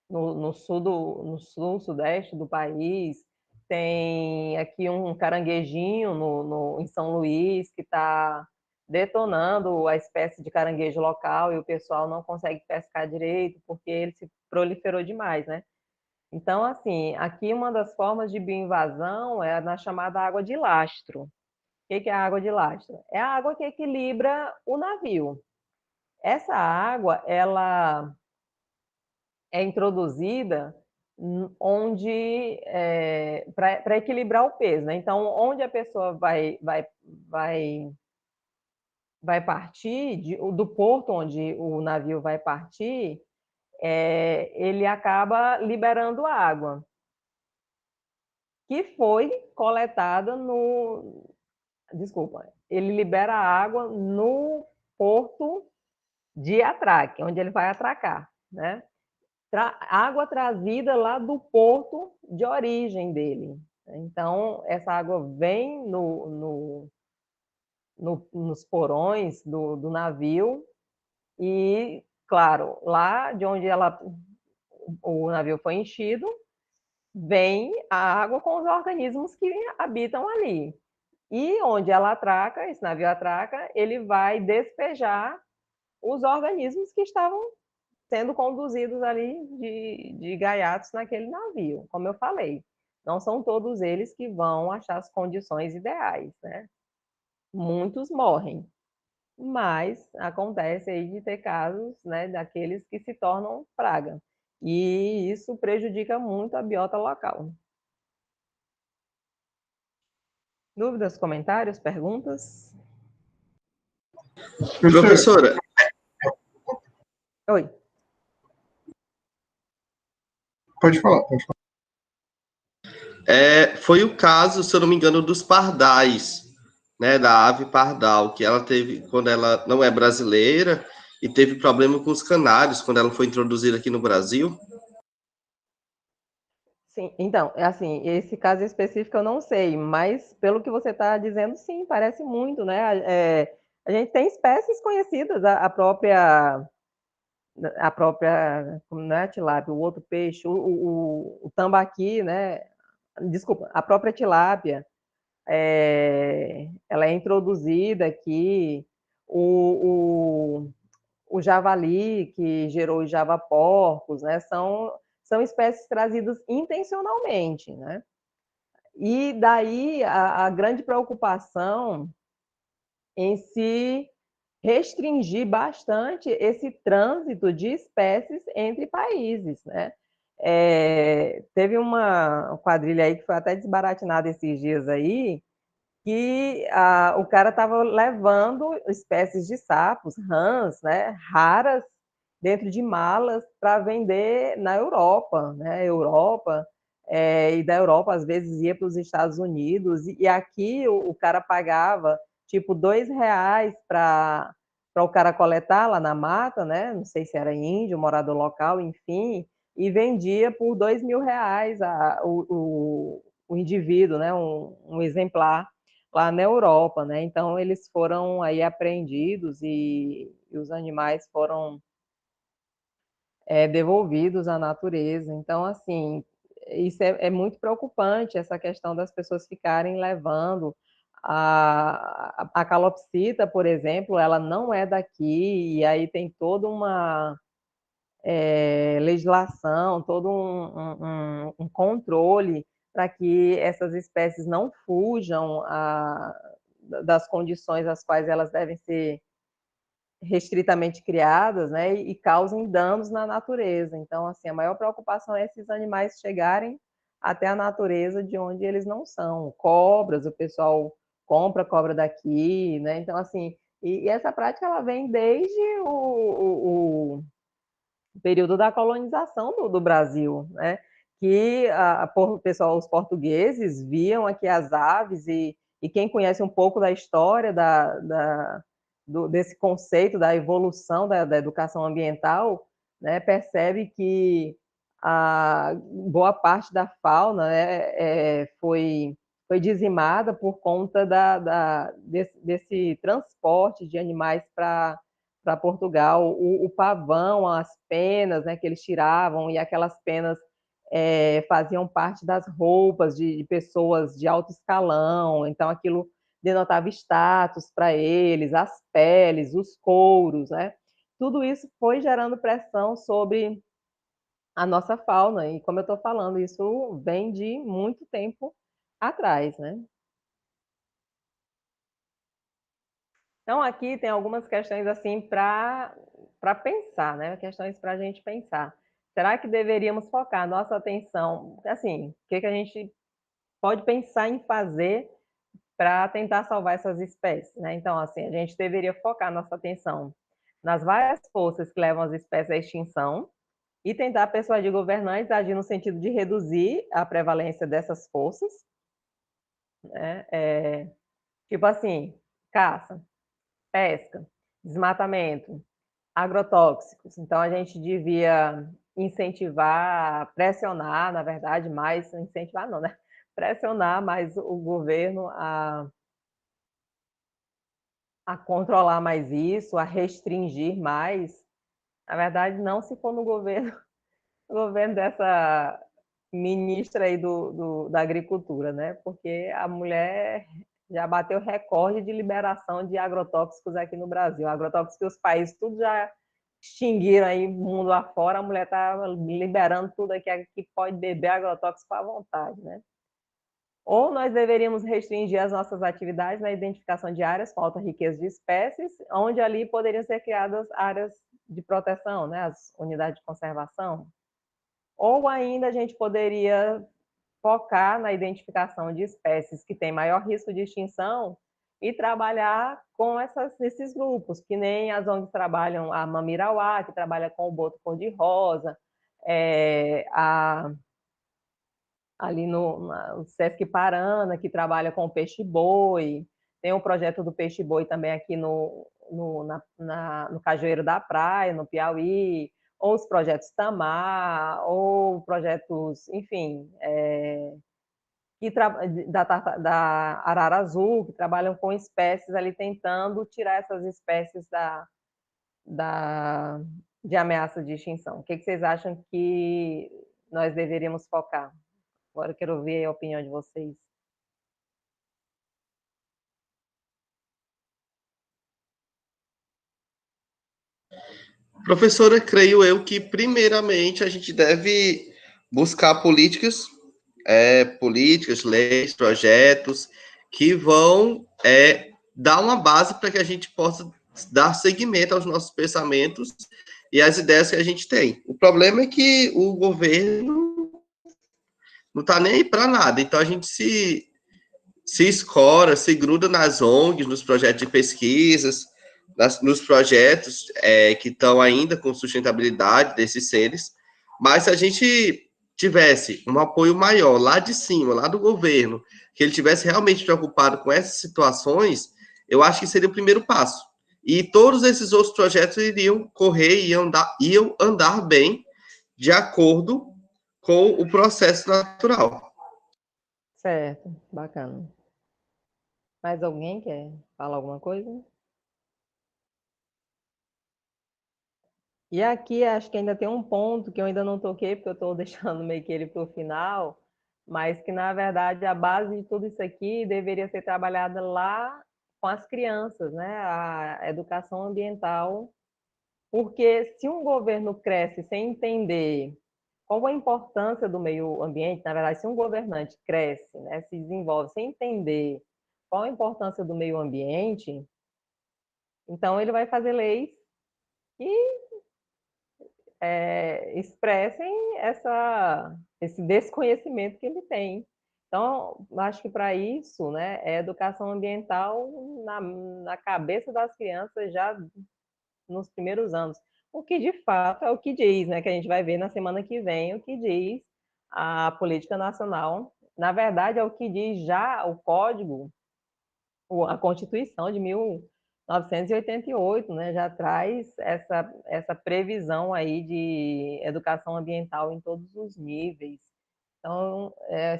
no sul, sudeste do país. Tem aqui um caranguejinho em São Luís que está detonando a espécie de caranguejo local e o pessoal não consegue pescar direito porque ele se proliferou demais, né? Então, assim, aqui uma das formas de bioinvasão é na chamada água de lastro. O que é a água de lastro? É a água que equilibra o navio. Essa água, ela é introduzida onde para equilibrar o peso, né? Então, onde a pessoa vai partir, do porto onde o navio vai partir, ele acaba liberando água, que foi coletada no... Desculpa, ele libera água no porto de atraque, onde ele vai atracar, né? Água trazida lá do porto de origem dele. Então, essa água vem nos porões do navio e, claro, lá de onde o navio foi enchido, vem a água com os organismos que habitam ali. E onde ela atraca, esse navio atraca, ele vai despejar os organismos que estavam sendo conduzidos ali de gaiatos naquele navio, como eu falei. Não são todos eles que vão achar as condições ideais, né? Muitos morrem, mas acontece aí de ter casos, né, daqueles que se tornam praga. E isso prejudica muito a biota local. Dúvidas, comentários, perguntas? Professora, Oi. Pode falar, pode falar. foi o caso, se eu não me engano, dos pardais, né, da ave pardal, que ela teve quando ela não é brasileira e teve problema com os canários quando ela foi introduzida aqui no Brasil. Sim, então, assim, esse caso específico eu não sei, mas pelo que você está dizendo, sim, parece muito, né? A gente tem espécies conhecidas, como não é a tilápia, o outro peixe, o tambaqui, né? Desculpa, a própria tilápia, ela é introduzida aqui, o javali, que gerou os javaporcos, né? São espécies trazidas intencionalmente, né? E daí a grande preocupação em se restringir bastante esse trânsito de espécies entre países, né? Teve uma quadrilha aí que foi até desbaratinada esses dias aí, que o cara estava levando espécies de sapos, rãs, né, raras, dentro de malas para vender na Europa, né? E da Europa às vezes ia para os Estados Unidos, e aqui o cara pagava tipo R$ 2 para o cara coletar lá na mata, né? Não sei se era índio, morador local, enfim, e vendia por R$ 2.000 o indivíduo, né? Um exemplar lá na Europa, né? Então eles foram aí apreendidos e os animais foram devolvidos à natureza. Então, assim, isso é muito preocupante, essa questão das pessoas ficarem levando a calopsita, por exemplo, ela não é daqui, e aí tem toda uma legislação, todo um controle para que essas espécies não fujam das condições às quais elas devem ser restritamente criadas, né, e causem danos na natureza. Então, assim, a maior preocupação é esses animais chegarem até a natureza de onde eles não são. Cobras, o pessoal compra cobra daqui, né? Então, assim, e essa prática ela vem desde o período da colonização do Brasil, né? Que pessoal, os portugueses viam aqui as aves e quem conhece um pouco da história desse conceito da evolução da educação ambiental, né, percebe que a boa parte da fauna, né, foi dizimada por conta desse transporte de animais para Portugal, o pavão, as penas, né, que eles tiravam, e aquelas penas faziam parte das roupas de pessoas de alto escalão, então aquilo denotava status para eles, as peles, os couros, né? Tudo isso foi gerando pressão sobre a nossa fauna, e como eu estou falando, isso vem de muito tempo atrás, né? Então, aqui tem algumas questões assim para para pensar, né? Questões para a gente pensar. Será que deveríamos focar nossa atenção, assim, o que a gente pode pensar em fazer para tentar salvar essas espécies, né? Então, assim, a gente deveria focar nossa atenção nas várias forças que levam as espécies à extinção e tentar persuadir governantes a agir no sentido de reduzir a prevalência dessas forças, né? Tipo assim, caça, pesca, desmatamento, agrotóxicos. Então, a gente devia incentivar, pressionar, na verdade, mais, incentivar não, né? Pressionar mais o governo a controlar mais isso, a restringir mais. Na verdade, não se for no governo, no governo dessa ministra aí da agricultura, né? Porque a mulher já bateu recorde de liberação de agrotóxicos aqui no Brasil. Agrotóxicos que os países tudo já extinguiram aí mundo afora, a mulher está liberando tudo aqui que pode beber agrotóxico à vontade, né? Ou nós deveríamos restringir as nossas atividades na identificação de áreas com alta riqueza de espécies, onde ali poderiam ser criadas áreas de proteção, né, as unidades de conservação. Ou ainda a gente poderia focar na identificação de espécies que têm maior risco de extinção e trabalhar com esses grupos, que nem as ONGs trabalham, a Mamirauá, que trabalha com o boto cor-de-rosa, ali no Sesc Parana, que trabalha com o peixe-boi, tem o projeto do peixe-boi também aqui no Cajueiro da Praia, no Piauí, ou os projetos Tamar, ou projetos, enfim, da arara azul, que trabalham com espécies ali, tentando tirar essas espécies de ameaça de extinção. O que vocês acham que nós deveríamos focar? Agora eu quero ouvir a opinião de vocês. Professora, creio eu que, primeiramente, a gente deve buscar políticas, leis, projetos que vão dar uma base para que a gente possa dar seguimento aos nossos pensamentos e às ideias que a gente tem. O problema é que o governo não está nem aí para nada, então a gente se escora, se gruda nas ONGs, nos projetos de pesquisas, nos projetos que estão ainda com sustentabilidade desses seres, mas se a gente tivesse um apoio maior lá de cima, lá do governo, que ele tivesse realmente preocupado com essas situações, eu acho que seria o primeiro passo. E todos esses outros projetos iriam correr, iam andar bem, de acordo com o processo natural. Certo, bacana. Mais alguém quer falar alguma coisa? E aqui acho que ainda tem um ponto que eu ainda não toquei, porque eu estou deixando meio que ele para o final, mas que na verdade a base de tudo isso aqui deveria ser trabalhada lá com as crianças, né? A educação ambiental, porque se um governo cresce sem entender qual a importância do meio ambiente, na verdade, se um governante cresce, né, se desenvolve sem entender qual a importância do meio ambiente, então ele vai fazer leis que expressem esse desconhecimento que ele tem. Então, acho que para isso, né, é educação ambiental na cabeça das crianças já nos primeiros anos. O que de fato é o que diz, né, que a gente vai ver na semana que vem, o que diz a política nacional. Na verdade, é o que diz já o Código, a Constituição de 1988, né, já traz essa previsão aí de educação ambiental em todos os níveis. Então,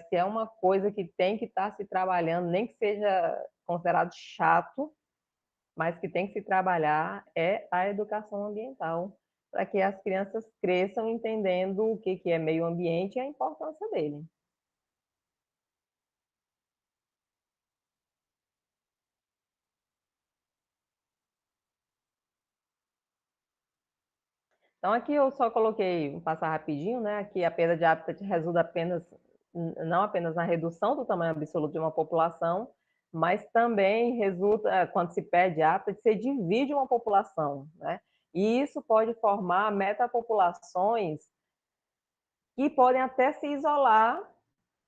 se é uma coisa que tem que estar se trabalhando, nem que seja considerado chato, mas que tem que se trabalhar é a educação ambiental, para que as crianças cresçam entendendo o que é meio ambiente e a importância dele. Então, aqui eu só coloquei, vou passar rapidinho, né? Aqui a perda de hábitat resulta não apenas na redução do tamanho absoluto de uma população, mas também resulta, quando se perde hábitat, você divide uma população, né? E isso pode formar metapopulações que podem até se isolar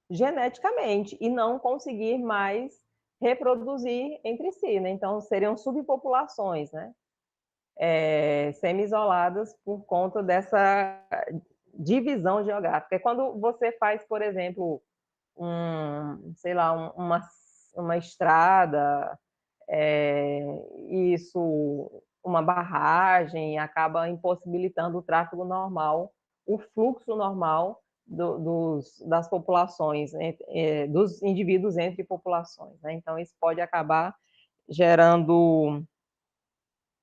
geneticamente e não conseguir mais reproduzir entre si, né? Então, seriam subpopulações, né? Semi-isoladas por conta dessa divisão geográfica. Quando você faz, por exemplo, sei lá, uma estrada, isso, uma barragem, acaba impossibilitando o tráfego normal, o fluxo normal das populações, dos indivíduos entre populações, né? Então, isso pode acabar gerando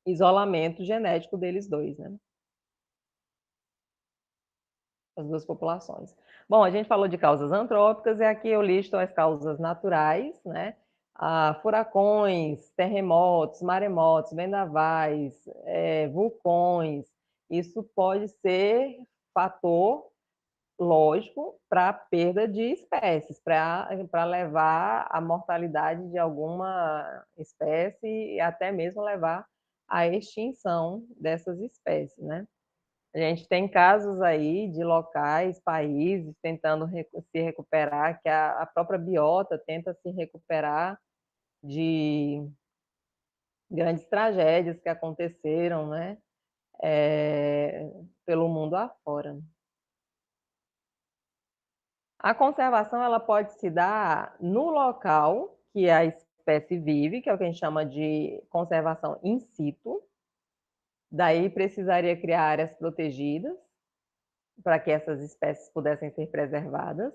isolamento genético deles dois, né? As duas populações. Bom, a gente falou de causas antrópicas e aqui eu listo as causas naturais, né? Furacões, terremotos, maremotos, vendavais, vulcões. Isso pode ser fator lógico para a perda de espécies, para levar à mortalidade de alguma espécie e até mesmo levar à extinção dessas espécies, né? A gente tem casos aí de locais, países tentando se recuperar, que a própria biota tenta se recuperar de grandes tragédias que aconteceram, né, pelo mundo afora. A conservação ela pode se dar no local que a espécie vive, que é o que a gente chama de conservação in situ. Daí precisaria criar áreas protegidas para que essas espécies pudessem ser preservadas.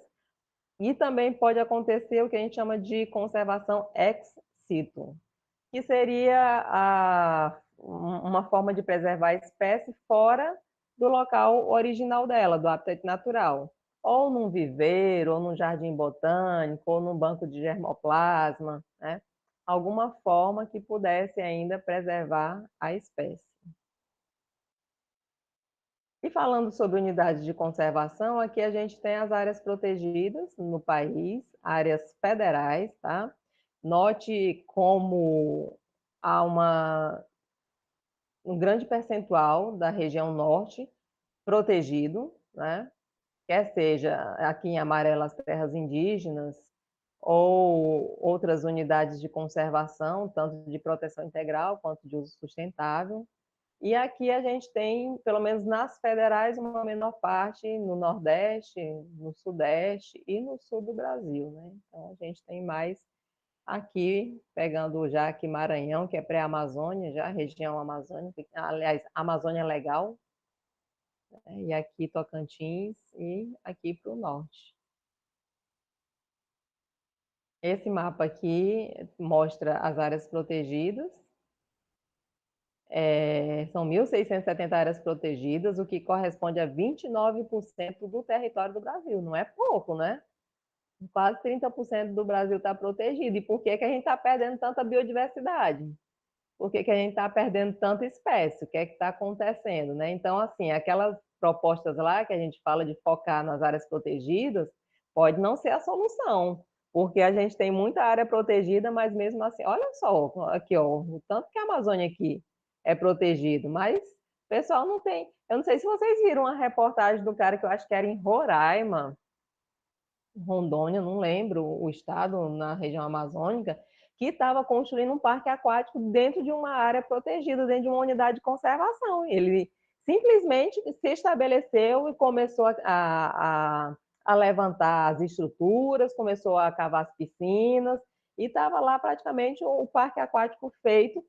E também pode acontecer o que a gente chama de conservação ex situ, que seria uma forma de preservar a espécie fora do local original dela, do habitat natural. Ou num viveiro, ou num jardim botânico, ou num banco de germoplasma, né? Alguma forma que pudesse ainda preservar a espécie. E falando sobre unidades de conservação, aqui a gente tem as áreas protegidas no país, áreas federais, tá? Note como há um grande percentual da região norte protegido, né? Quer seja aqui em amarelo as terras indígenas ou outras unidades de conservação, tanto de proteção integral quanto de uso sustentável. E aqui a gente tem, pelo menos nas federais, uma menor parte no Nordeste, no Sudeste e no Sul do Brasil, né? Então a gente tem mais aqui, pegando já aqui Maranhão, que é pré-Amazônia, já região amazônica, aliás, Amazônia Legal, né? E aqui Tocantins e aqui para o norte. Esse mapa aqui mostra as áreas protegidas. São 1.670 áreas protegidas, o que corresponde a 29% do território do Brasil. Não é pouco, né? Quase 30% do Brasil está protegido. E por que a gente está perdendo tanta biodiversidade? Por que a gente está perdendo tanta espécie? O que é que está acontecendo, né? Então, assim, aquelas propostas lá que a gente fala de focar nas áreas protegidas, pode não ser a solução, porque a gente tem muita área protegida, mas mesmo assim, olha só, aqui, ó, o tanto que a Amazônia aqui é protegido, mas o pessoal não tem. Eu não sei se vocês viram a reportagem do cara que eu acho que era em Roraima, Rondônia, não lembro o estado, na região amazônica, que estava construindo um parque aquático dentro de uma área protegida, dentro de uma unidade de conservação. Ele simplesmente se estabeleceu e começou a levantar as estruturas, começou a cavar as piscinas, e estava lá praticamente o parque aquático feito,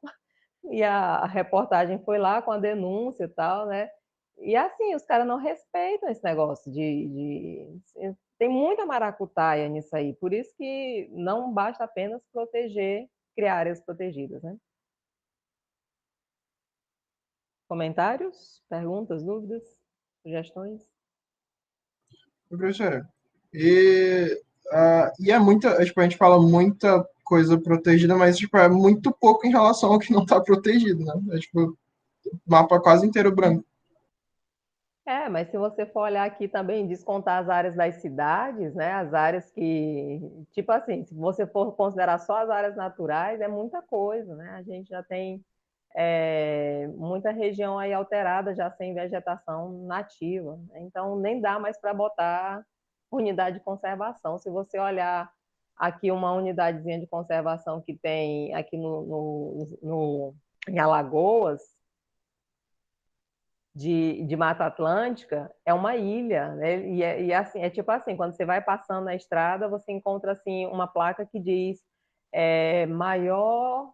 e a reportagem foi lá com a denúncia e tal, né? E assim, os caras não respeitam esse negócio tem muita maracutaia nisso aí, por isso que não basta apenas proteger, criar áreas protegidas, né? Comentários, perguntas, dúvidas, sugestões? Professora, e é muita, tipo, a gente fala muita coisa protegida, mas tipo, é muito pouco em relação ao que não está protegido, né? É tipo, mapa quase inteiro branco. Mas se você for olhar aqui também, descontar as áreas das cidades, né? As áreas que, tipo assim, se você for considerar só as áreas naturais, é muita coisa, né? A gente já tem muita região aí alterada, já sem vegetação nativa, né? Então nem dá mais para botar unidade de conservação. Se você olhar aqui uma unidadezinha de conservação que tem aqui em Alagoas, de Mata Atlântica, é uma ilha, né? E assim, é tipo assim, quando você vai passando na estrada, você encontra assim uma placa que diz maior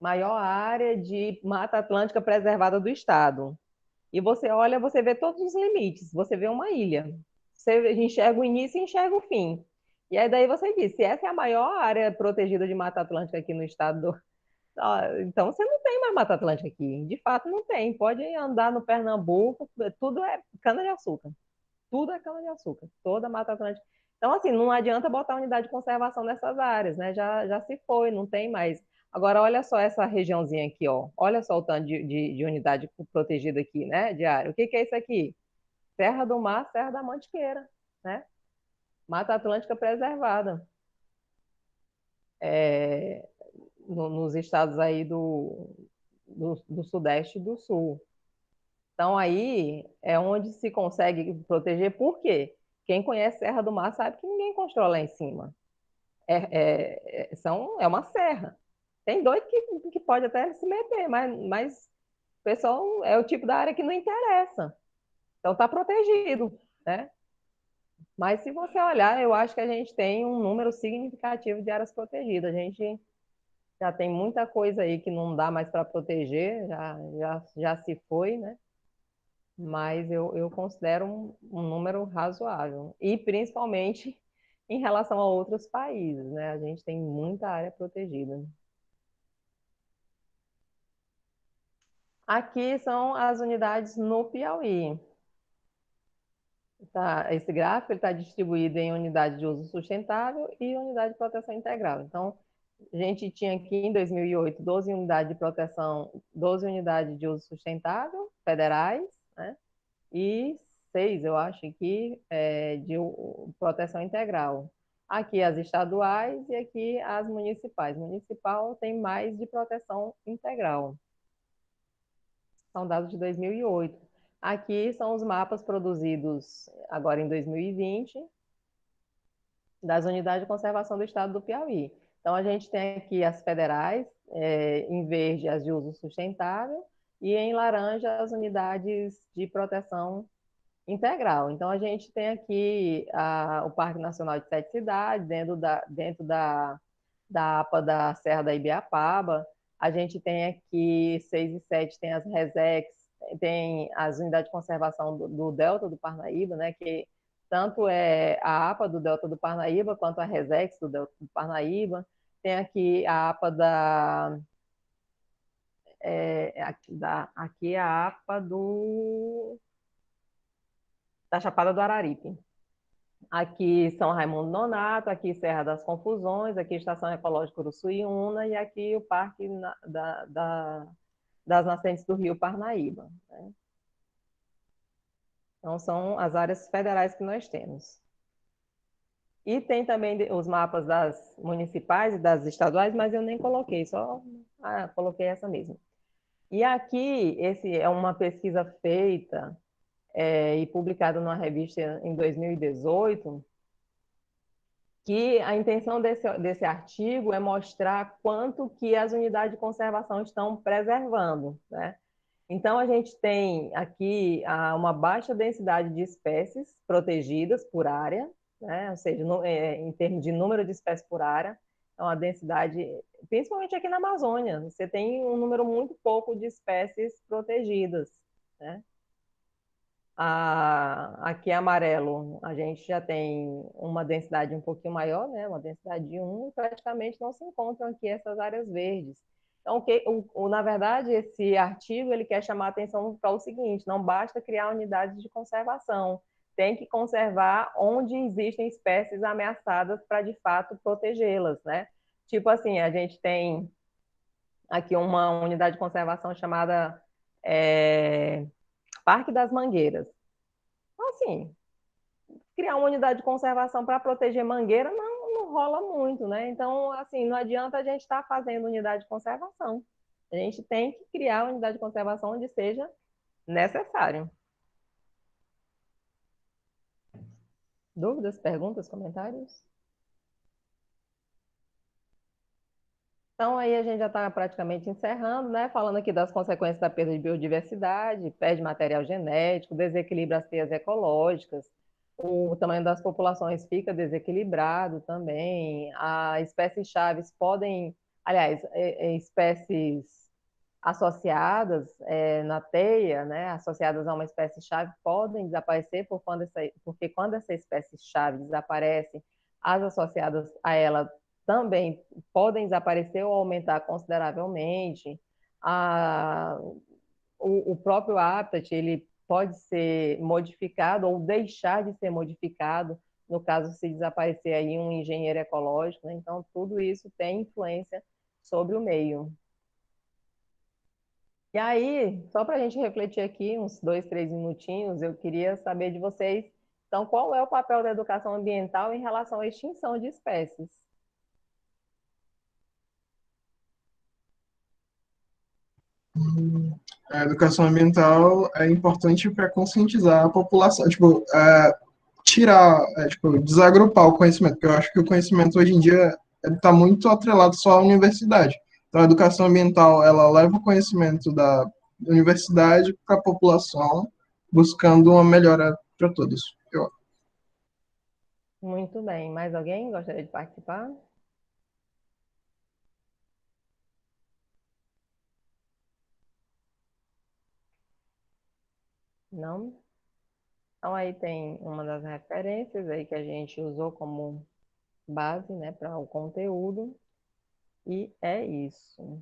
área de Mata Atlântica preservada do estado. E você olha, você vê todos os limites, você vê uma ilha. Você enxerga o início e enxerga o fim. E aí daí você diz, se essa é a maior área protegida de Mata Atlântica aqui no estado então você não tem mais Mata Atlântica aqui. De fato, não tem. Pode andar no Pernambuco, tudo é cana-de-açúcar. Tudo é cana-de-açúcar. Toda a Mata Atlântica. Então, assim, não adianta botar unidade de conservação nessas áreas, né? Já se foi, não tem mais. Agora, olha só essa regiãozinha aqui, ó. Olha só o tanto de unidade protegida aqui, né? De área. O que é isso aqui? Serra do Mar, Serra da Mantiqueira, né? Mata Atlântica preservada. Nos estados aí do Sudeste e do Sul. Então, aí é onde se consegue proteger, por quê? Quem conhece Serra do Mar sabe que ninguém constrói lá em cima. É uma serra. Tem doido que pode até se meter, mas o pessoal é o tipo da área que não interessa. Então, está protegido, né? Mas se você olhar, eu acho que a gente tem um número significativo de áreas protegidas. A gente já tem muita coisa aí que não dá mais para proteger, já se foi, né? Mas eu considero um número razoável. E principalmente em relação a outros países, né? A gente tem muita área protegida. Aqui são as unidades no Piauí. Tá, esse gráfico está distribuído em unidade de uso sustentável e unidade de proteção integral. Então, a gente tinha aqui em 2008 12 unidades de proteção, 12 unidades de uso sustentável federais, né? E 6, eu acho, aqui de proteção integral. Aqui as estaduais e aqui as municipais. Municipal tem mais de proteção integral. São dados de 2008. Aqui são os mapas produzidos agora em 2020 das unidades de conservação do estado do Piauí. Então, a gente tem aqui as federais, em verde as de uso sustentável, e em laranja as unidades de proteção integral. Então, a gente tem aqui o Parque Nacional de Sete Cidades, dentro da APA da Serra da Ibiapaba. A gente tem aqui 6 e 7, tem as Resex, tem as unidades de conservação do Delta do Parnaíba, né, que tanto é a APA do Delta do Parnaíba, quanto a Resex do Delta do Parnaíba. Tem aqui a APA aqui é a APA da Chapada do Araripe. Aqui São Raimundo Nonato, aqui Serra das Confusões, aqui Estação Ecológica Uruçuiúna e aqui o Parque das Nascentes do Rio Parnaíba, né? Então, são as áreas federais que nós temos. E tem também os mapas das municipais e das estaduais, mas eu nem coloquei, só coloquei essa mesmo. E aqui, esse é uma pesquisa feita e publicada numa revista em 2018, que a intenção desse artigo é mostrar quanto que as unidades de conservação estão preservando, né? Então, a gente tem aqui uma baixa densidade de espécies protegidas por área, né? Ou seja, em termos de número de espécies por área, é uma densidade, principalmente aqui na Amazônia, você tem um número muito pouco de espécies protegidas, né? Aqui é amarelo, a gente já tem uma densidade um pouquinho maior, né? Uma densidade de 1, e praticamente não se encontram aqui essas áreas verdes. Então, na verdade, esse artigo ele quer chamar a atenção para o seguinte: não basta criar unidades de conservação, tem que conservar onde existem espécies ameaçadas para, de fato, protegê-las, né? Tipo assim, a gente tem aqui uma unidade de conservação chamada Parque das Mangueiras. Então, assim, criar uma unidade de conservação para proteger mangueira não rola muito, né? Então, assim, não adianta a gente estar fazendo unidade de conservação. A gente tem que criar uma unidade de conservação onde seja necessário. Dúvidas, perguntas, comentários? Então, aí a gente já está praticamente encerrando, né? Falando aqui das consequências da perda de biodiversidade, perde material genético, desequilibra as teias ecológicas, o tamanho das populações fica desequilibrado também, as espécies-chaves podem, aliás, espécies associadas na teia, né, associadas a uma espécie-chave, podem desaparecer porque quando essa espécie-chave desaparece, as associadas a ela também podem desaparecer ou aumentar consideravelmente. A, o próprio habitat ele pode ser modificado ou deixar de ser modificado, no caso se desaparecer aí um engenheiro ecológico, né? Então tudo isso tem influência sobre o meio. E aí, só para a gente refletir aqui, uns 2, 3 minutinhos, eu queria saber de vocês, então, qual é o papel da educação ambiental em relação à extinção de espécies? A educação ambiental é importante para conscientizar a população, tipo, tirar, tipo, desagrupar o conhecimento, porque eu acho que o conhecimento hoje em dia está muito atrelado só à universidade. Então, a educação ambiental, ela leva o conhecimento da universidade para a população, buscando uma melhora para todos. Muito bem. Mais alguém gostaria de participar? Não? Então, aí tem uma das referências aí que a gente usou como base, né, para o conteúdo. E é isso.